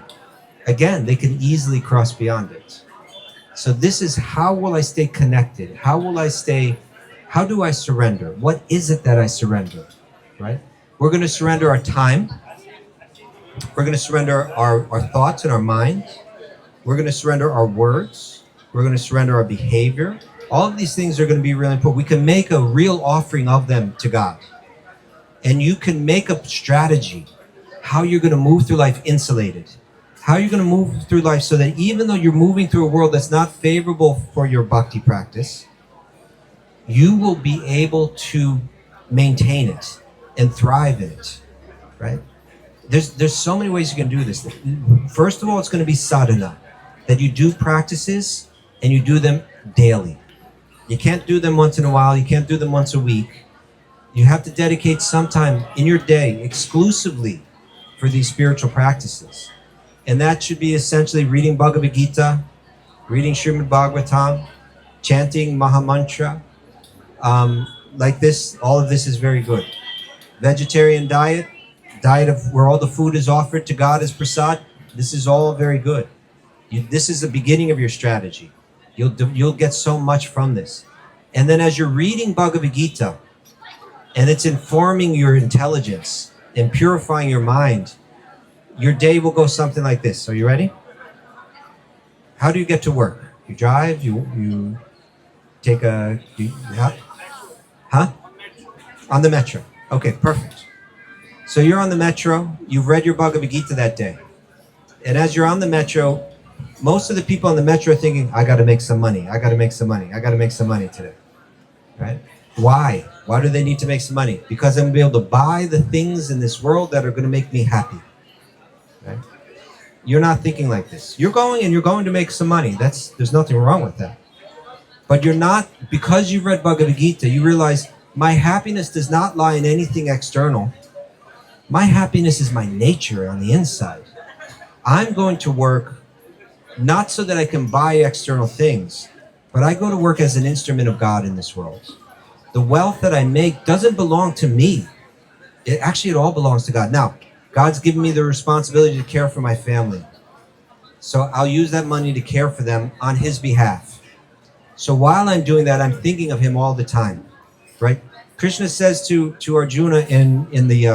again, they can easily cross beyond it. So this is, how will I stay connected? How do I surrender? What is it that I surrender, right? We're going to surrender our time. We're going to surrender our thoughts and our mind. We're going to surrender our words. We're going to surrender our behavior. All of these things are going to be really important. We can make a real offering of them to God. And you can make a strategy how you're going to move through life insulated. How you're going to move through life so that even though you're moving through a world that's not favorable for your bhakti practice, you will be able to maintain it and thrive in it, right? There's so many ways you can do this. First of all, it's going to be sadhana, that you do practices and you do them daily. You can't do them once in a while. You can't do them once a week. You have to dedicate some time in your day exclusively for these spiritual practices. And that should be essentially reading Bhagavad Gita, reading Śrīmad Bhāgavatam, chanting Mahamantra. Like this, all of this is very good. Vegetarian diet of where all the food is offered to God as prasad, this is all very good. This is the beginning of your strategy. You'll get so much from this. And then as you're reading Bhagavad Gita, and it's informing your intelligence and purifying your mind, your day will go something like this. Are you ready? How do you get to work? You drive, you take on the metro. Okay, perfect. So you're on the metro, you've read your Bhagavad Gita that day. And as you're on the metro, most of the people on the metro are thinking, I gotta make some money, I gotta make some money, I gotta make some money today, right? Why? Why do they need to make some money? Because I'm gonna be able to buy the things in this world that are gonna make me happy, right? You're not thinking like this. You're going to make some money. There's nothing wrong with that. But you're not, because you've read Bhagavad Gita, you realize my happiness does not lie in anything external. My happiness is my nature on the inside. I'm going to work not so that I can buy external things, but I go to work as an instrument of God in this world. The wealth that I make doesn't belong to me. It all belongs to God. Now, God's given me the responsibility to care for my family. So I'll use that money to care for them on His behalf. So while I'm doing that, I'm thinking of Him all the time, right? Krishna says to Arjuna in the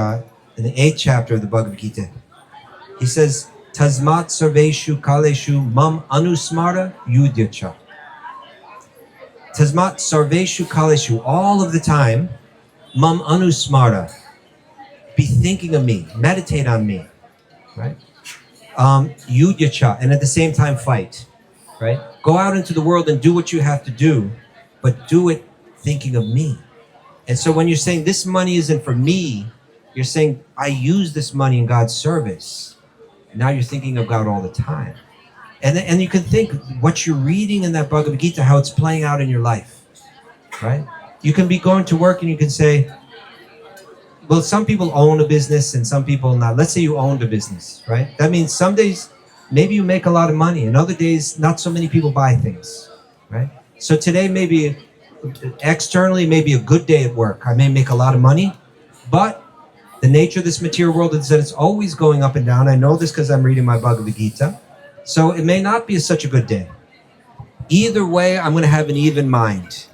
8th chapter of the Bhagavad Gita, he says, Tasmat sarveshu kaleshu mam anusmara yudhyacha. Tasmat sarveshu kaleshu, all of the time, mam anusmara, be thinking of me, meditate on me, right? Yudhyacha, and at the same time fight, right? Go out into the world and do what you have to do, but do it thinking of me. And so when you're saying this money isn't for me, you're saying I use this money in God's service. Now you're thinking of God all the time. And you can think what you're reading in that Bhagavad Gita, how it's playing out in your life, right? You can be going to work and you can say, well, some people own a business and some people not. Let's say you owned a business, right? That means some days, maybe you make a lot of money, and other days, not so many people buy things, right? So today, maybe externally, maybe a good day at work. I may make a lot of money, but the nature of this material world is that it's always going up and down. I know this because I'm reading my Bhagavad Gita. So it may not be such a good day. Either way, I'm going to have an even mind.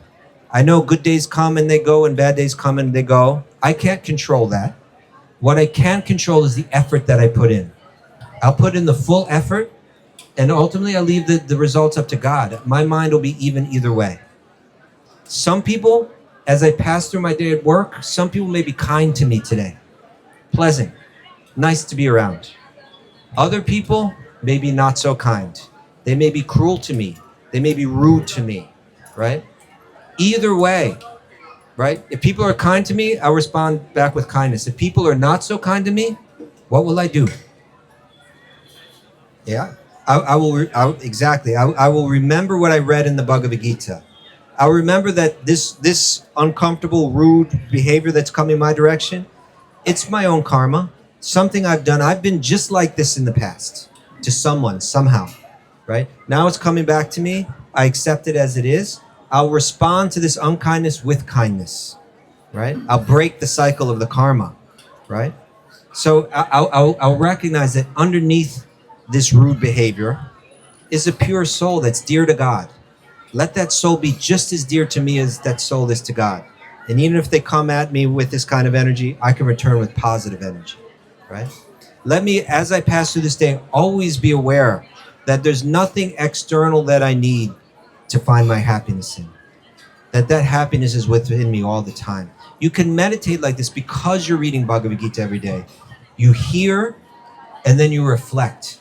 I know good days come and they go and bad days come and they go. I can't control that. What I can control is the effort that I put in. I'll put in the full effort And ultimately, I leave the results up to God. My mind will be even either way. Some people, as I pass through my day at work, some people may be kind to me today. Pleasant, nice to be around. Other people may be not so kind. They may be cruel to me. They may be rude to me, right? Either way, right? If people are kind to me, I'll respond back with kindness. If people are not so kind to me, what will I do? Yeah, I will remember what I read in the Bhagavad Gita. I'll remember that this uncomfortable, rude behavior that's coming my direction, it's my own karma, something I've done. I've been just like this in the past to someone, somehow, right? Now it's coming back to me. I accept it as it is. I'll respond to this unkindness with kindness, right? I'll break the cycle of the karma, right? So I'll recognize that underneath this rude behavior is a pure soul that's dear to God. Let that soul be just as dear to me as that soul is to God. And even if they come at me with this kind of energy, I can return with positive energy, right? Let me, as I pass through this day, always be aware that there's nothing external that I need to find my happiness in. That happiness is within me all the time. You can meditate like this because you're reading Bhagavad Gita every day. You hear and then you reflect.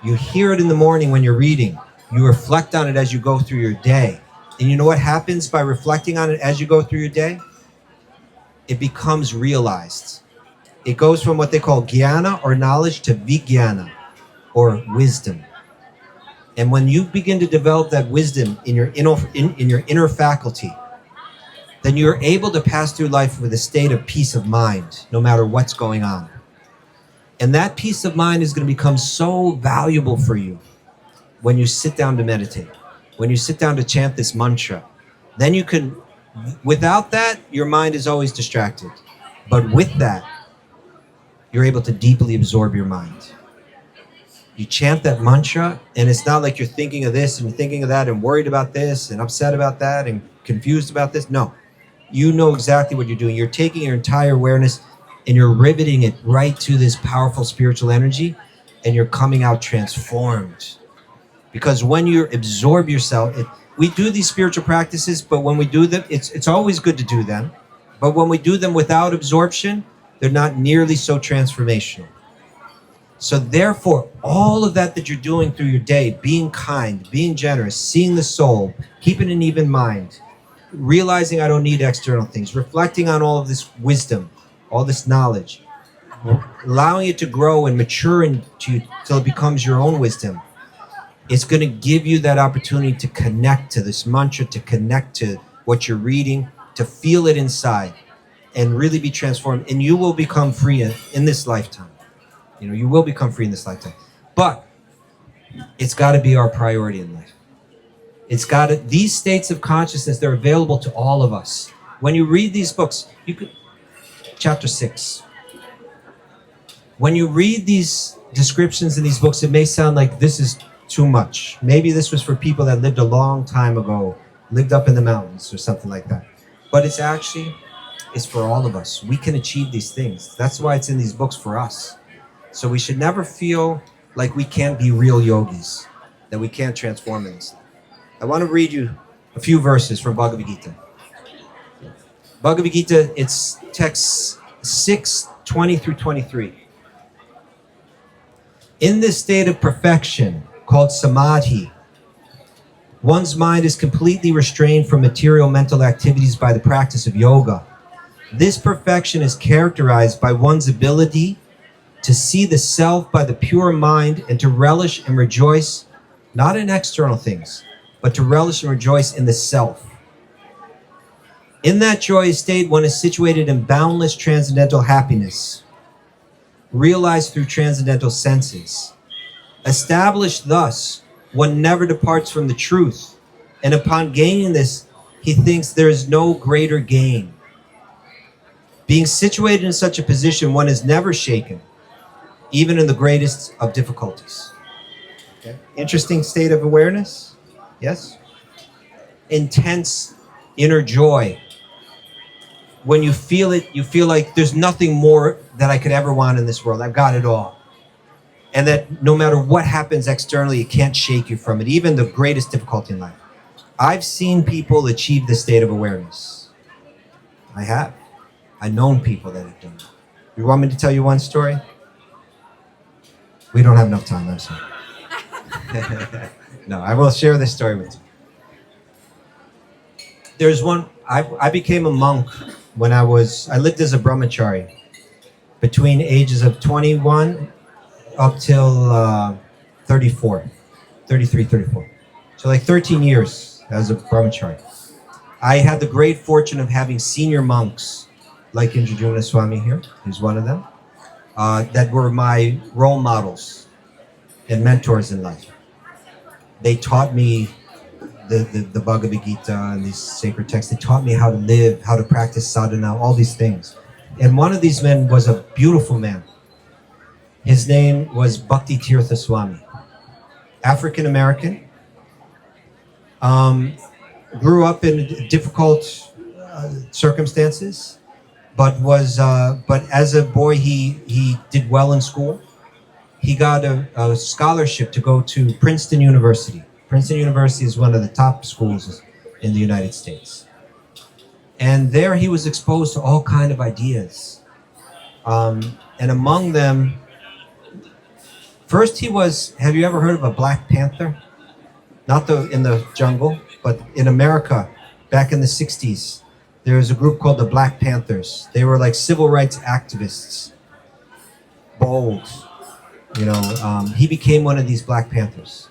You hear it in the morning when you're reading. You reflect on it as you go through your day. And you know what happens by reflecting on it as you go through your day? It becomes realized. It goes from what they call jnana or knowledge to vijnana or wisdom. And when you begin to develop that wisdom in your inner faculty, then you're able to pass through life with a state of peace of mind, no matter what's going on. And that peace of mind is going to become so valuable for you when you sit down to meditate, when you sit down to chant this mantra. Then you can, without that, your mind is always distracted. But with that, you're able to deeply absorb your mind. You chant that mantra, and it's not like you're thinking of this and you're thinking of that and worried about this and upset about that and confused about this. No, you know exactly what you're doing. You're taking your entire awareness and you're riveting it right to this powerful spiritual energy, and you're coming out transformed. Because when you absorb yourself, we do these spiritual practices, but when we do them, it's always good to do them. But when we do them without absorption, they're not nearly so transformational. So therefore, all of that you're doing through your day, being kind, being generous, seeing the soul, keeping an even mind, realizing I don't need external things, reflecting on all of this wisdom, all this knowledge, allowing it to grow and mature until it becomes your own wisdom. It's going to give you that opportunity to connect to this mantra, to connect to what you're reading, to feel it inside, and really be transformed. And you will become free in this lifetime. You will become free in this lifetime. But it's got to be our priority in life. It's got to, these states of consciousness, they're available to all of us. When you read these books, you could, chapter 6. When you read these descriptions in these books, it may sound like this is too much. Maybe this was for people that lived a long time ago, lived up in the mountains or something like that. But it's for all of us. We can achieve these things. That's why it's in these books for us. So we should never feel like we can't be real yogis, that we can't transform in this. I want to read you a few verses from Bhagavad Gita. Bhagavad Gita, it's text 6:20 through 23. In this state of perfection, called samadhi, one's mind is completely restrained from material mental activities by the practice of yoga. This perfection is characterized by one's ability to see the self by the pure mind and to relish and rejoice, not in external things, but to relish and rejoice in the self. In that joyous state, one is situated in boundless transcendental happiness, realized through transcendental senses. Established thus, one never departs from the truth, and upon gaining this, he thinks there is no greater gain. Being situated in such a position, one is never shaken, even in the greatest of difficulties. Okay. Interesting state of awareness. Yes? Intense inner joy. When you feel it, you feel like there's nothing more that I could ever want in this world. I've got it all. And that no matter what happens externally, it can't shake you from it, even the greatest difficulty in life. I've seen people achieve this state of awareness. I have. I've known people that have done it. You want me to tell you one story? We don't have enough time, I'm sorry. No, I will share this story with you. There's one, I became a monk when I lived as a brahmachari between ages of 21 up till 33, 34. So like 13 years as a brahmachari. I had the great fortune of having senior monks like Indrajuna Swami here, who's one of them, that were my role models and mentors in life. They taught me the Bhagavad Gita and these sacred texts. They taught me how to live, how to practice sadhana, all these things. And one of these men was a beautiful man. His name was Bhakti Tirtha Swami, African American. Grew up in difficult circumstances, but as a boy he did well in school. He got a scholarship to go to Princeton University. Princeton University is one of the top schools in the United States. And there he was exposed to all kinds of ideas. And among them, first have you ever heard of a Black Panther? Not in the jungle, but in America, back in the 60s, there was a group called the Black Panthers. They were like civil rights activists, bold. He became one of these Black Panthers.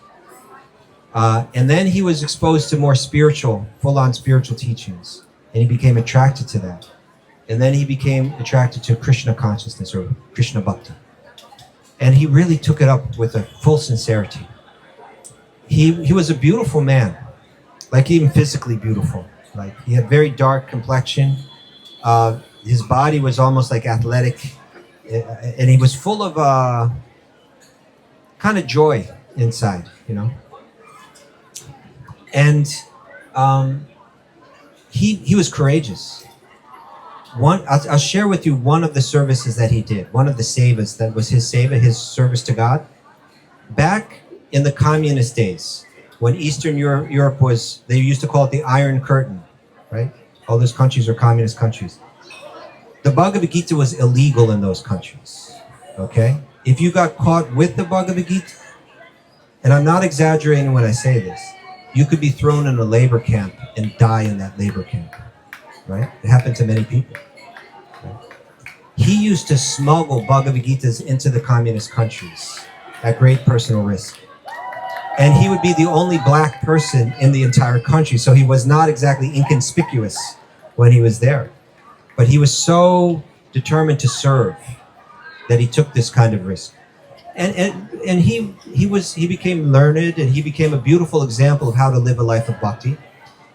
And then he was exposed to more full-on spiritual teachings. And he became attracted to that. And then he became attracted to Krishna consciousness or Krishna Bhakti. And he really took it up with a full sincerity. He was a beautiful man, like even physically beautiful. Like he had very dark complexion. His body was almost like athletic. And he was full of kind of joy inside, And he was courageous. I'll share with you one of the services that he did. One of the sevas that was his seva, his service to God. Back in the communist days, when Eastern Europe was, they used to call it the Iron Curtain, right? All those countries are communist countries. The Bhagavad Gita was illegal in those countries, okay? If you got caught with the Bhagavad Gita, and I'm not exaggerating when I say this, you could be thrown in a labor camp and die in that labor camp, right? It happened to many people. Right? He used to smuggle Bhagavad Gitas into the communist countries at great personal risk. And he would be the only Black person in the entire country, so he was not exactly inconspicuous when he was there. But he was so determined to serve that he took this kind of risk. And he became learned, and he became a beautiful example of how to live a life of bhakti.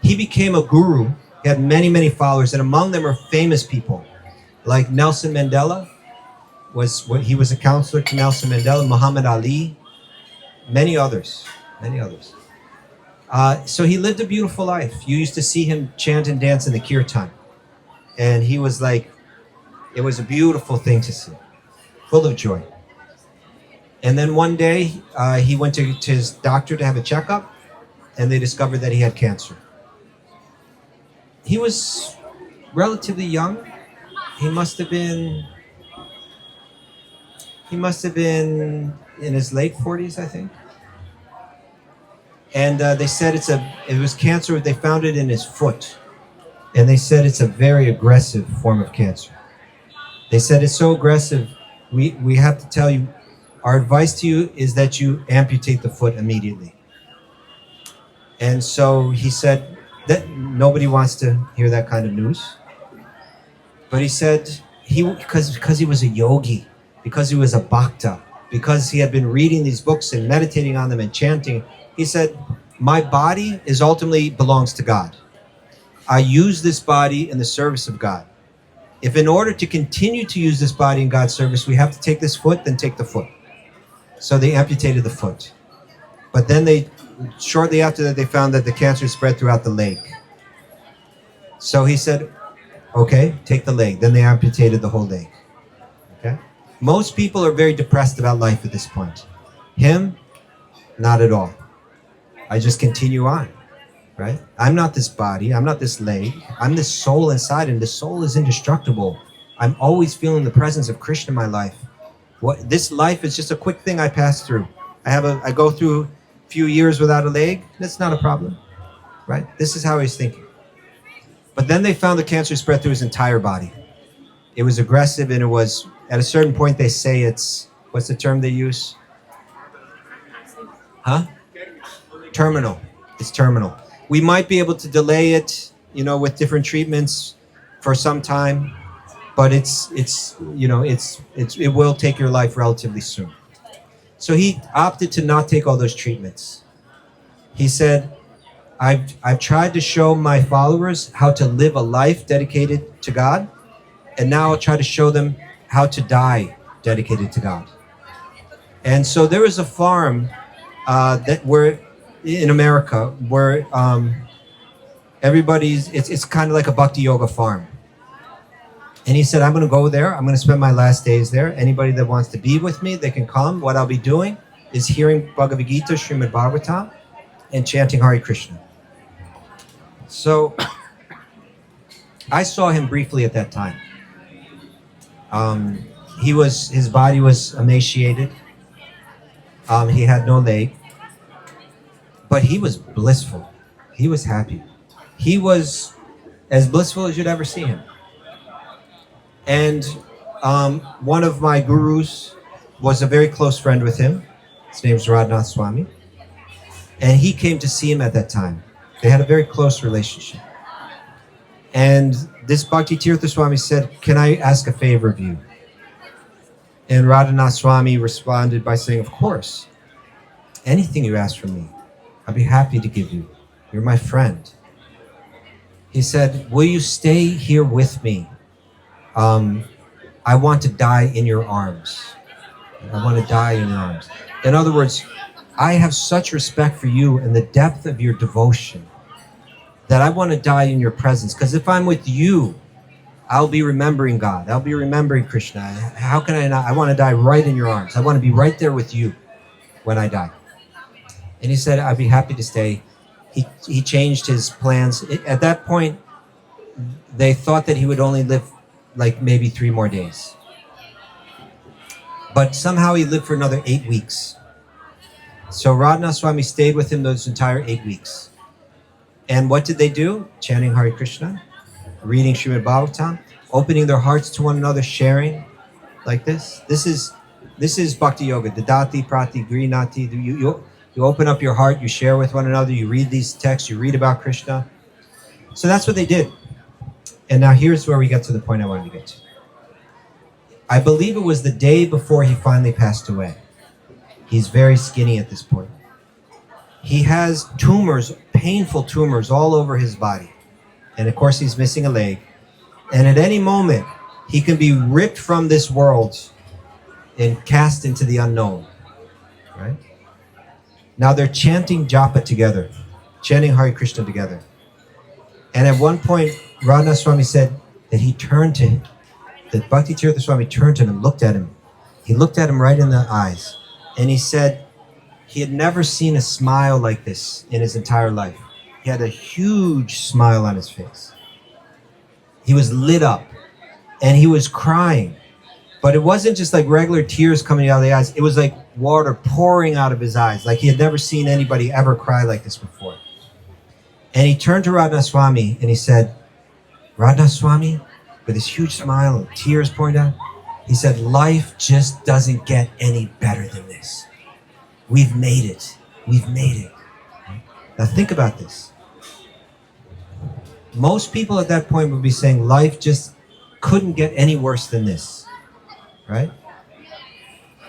He became a guru. He had many, many followers, and among them are famous people like Nelson Mandela. He was a counselor to Nelson Mandela, Muhammad Ali, many others. So he lived a beautiful life. You used to see him chant and dance in the Kirtan. And he was like, it was a beautiful thing to see, full of joy. And then one day, he went to his doctor to have a checkup, and they discovered that he had cancer. He was relatively young. He must have been in his late 40s, I think. And they said it was cancer. They found it in his foot. And they said it's a very aggressive form of cancer. They said it's so aggressive, we have to tell you, our advice to you is that you amputate the foot immediately. And so he said that nobody wants to hear that kind of news. But he said, because he was a yogi, because he was a bhakta, because he had been reading these books and meditating on them and chanting, he said, my body ultimately belongs to God. I use this body in the service of God. If in order to continue to use this body in God's service, we have to take this foot, then take the foot. So they amputated the foot. But then shortly after that, they found that the cancer spread throughout the leg. So he said, okay, take the leg. Then they amputated the whole leg. Okay? Most people are very depressed about life at this point. Him, not at all. I just continue on, right? I'm not this body. I'm not this leg. I'm this soul inside, and the soul is indestructible. I'm always feeling the presence of Krishna in my life. This life is just a quick thing I pass through. I go through a few years without a leg. That's not a problem, right? This is how he's thinking. But then they found the cancer spread through his entire body. It was aggressive, and it was, at a certain point, they say it's, what's the term they use? Huh? Terminal. It's terminal. We might be able to delay it, with different treatments for some time, but it will take your life relatively soon. So he opted to not take all those treatments. He said, I've tried to show my followers how to live a life dedicated to God, and now I'll try to show them how to die dedicated to God. And so there is a farm in America where it's kind of like a bhakti yoga farm. And he said, I'm going to go there. I'm going to spend my last days there. Anybody that wants to be with me, they can come. What I'll be doing is hearing Bhagavad Gita, Śrīmad Bhāgavatam, and chanting Hare Krishna. So I saw him briefly at that time. His body was emaciated. He had no leg, but he was blissful. He was happy. He was as blissful as you'd ever see him. And one of my gurus was a very close friend with him. His name's Radhanath Swami. And he came to see him at that time. They had a very close relationship. And this Bhakti Tirtha Swami said, can I ask a favor of you? And Radhanath Swami responded by saying, of course. Anything you ask from me, I'll be happy to give you. You're my friend. He said, will you stay here with me? I want to die in your arms. I want to die in your arms. In other words, I have such respect for you and the depth of your devotion that I want to die in your presence. Because if I'm with you, I'll be remembering God. I'll be remembering Krishna. How can I not? I want to die right in your arms. I want to be right there with you when I die. And he said, I'd be happy to stay. He changed his plans. At that point, they thought that he would only live like maybe 3 more days. But somehow he lived for another 8 weeks. So Radhanath Swami stayed with him those entire 8 weeks. And what did they do? Chanting Hare Krishna, reading Śrīmad Bhāgavatam, opening their hearts to one another, sharing like this. This is Bhakti Yoga. Dadati, Prati, Grinati. You open up your heart, you share with one another, you read these texts, you read about Krishna. So that's what they did. And now here's where we get to the point I wanted to get to. I believe it was the day before he finally passed away. He's very skinny at this point. He has tumors, painful tumors all over his body. And of course he's missing a leg. And at any moment, he can be ripped from this world and cast into the unknown, right? Now they're chanting japa together, chanting Hare Krishna together. And at one point, Radhanath Swami said that he turned to him, that Bhakti Tirtha Swami turned to him and looked at him. He looked at him right in the eyes. And he said he had never seen a smile like this in his entire life. He had a huge smile on his face. He was lit up and he was crying. But it wasn't just like regular tears coming out of the eyes. It was like water pouring out of his eyes. Like he had never seen anybody ever cry like this before. And he turned to Radhanath Swami and he said, Radhanath Swami, with his huge smile and tears pouring down, he said, life just doesn't get any better than this. We've made it. We've made it. Now think about this. Most people at that point would be saying life just couldn't get any worse than this, right?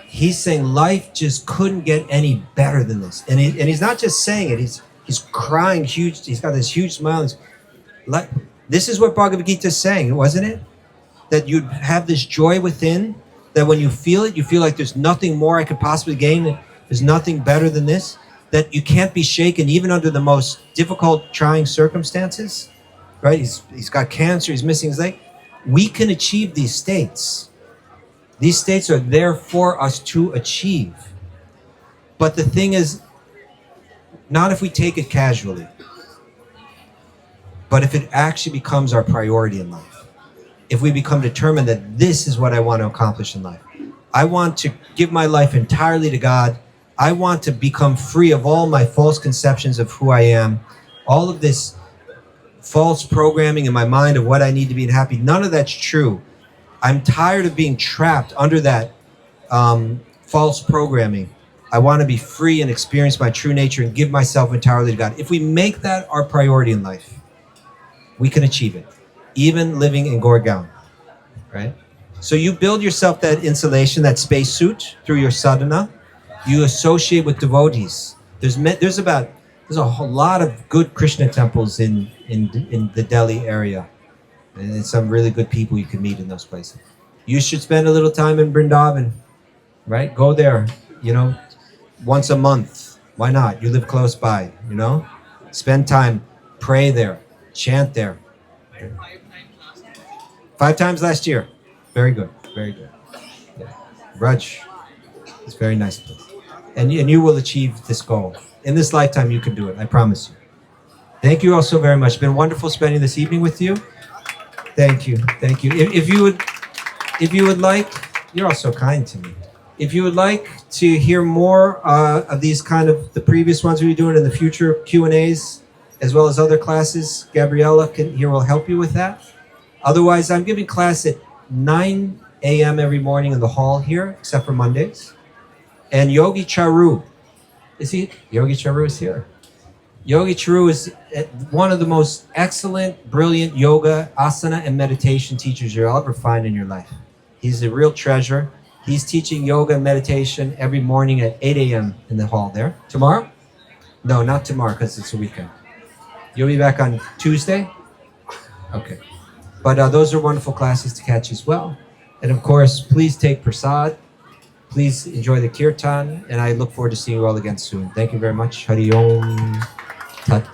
He's saying life just couldn't get any better than this. And he's not just saying it, he's crying huge, he's got this huge smile. This is what Bhagavad Gita is saying, wasn't it? That you'd have this joy within, that when you feel it, you feel like there's nothing more I could possibly gain, there's nothing better than this, that you can't be shaken even under the most difficult, trying circumstances, right? He's got cancer, he's missing his leg. We can achieve these states. These states are there for us to achieve. But the thing is, not if we take it casually, but if it actually becomes our priority in life. If we become determined that this is what I want to accomplish in life. I want to give my life entirely to God. I want to become free of all my false conceptions of who I am. All of this false programming in my mind of what I need to be happy. None of that's true. I'm tired of being trapped under that false programming. I want to be free and experience my true nature and give myself entirely to God. If we make that our priority in life, we can achieve it, even living in Gorgaon, right? So you build yourself that insulation, that spacesuit through your sadhana. You associate with devotees. There's a whole lot of good Krishna temples in the Delhi area, and some really good people you can meet in those places. You should spend a little time in Vrindavan, right? Go there, once a month. Why not? You live close by, Spend time, pray there, chant there. 5 times last year. Very good, very good. Yeah. Raj, it's a very nice place. And you will achieve this goal. In this lifetime, you can do it. I promise you. Thank you all so very much. It's been wonderful spending this evening with you. Thank you. Thank you. If you would like, you're all so kind to me. If you would like to hear more of these kind of the previous ones we were doing in the future Q&As, as well as other classes, Gabriella here will help you with that. Otherwise, I'm giving class at 9 a.m. every morning in the hall here, except for Mondays. And Yogi Charu, Yogi Charu is here. Yogi Charu is one of the most excellent, brilliant yoga, asana, and meditation teachers you'll ever find in your life. He's a real treasure. He's teaching yoga and meditation every morning at 8 a.m. in the hall there. Tomorrow? No, not tomorrow because it's a weekend. You'll be back on Tuesday? Okay. But those are wonderful classes to catch as well. And of course, please take prasad. Please enjoy the Kirtan. And I look forward to seeing you all again soon. Thank you very much. Hari Om Tat.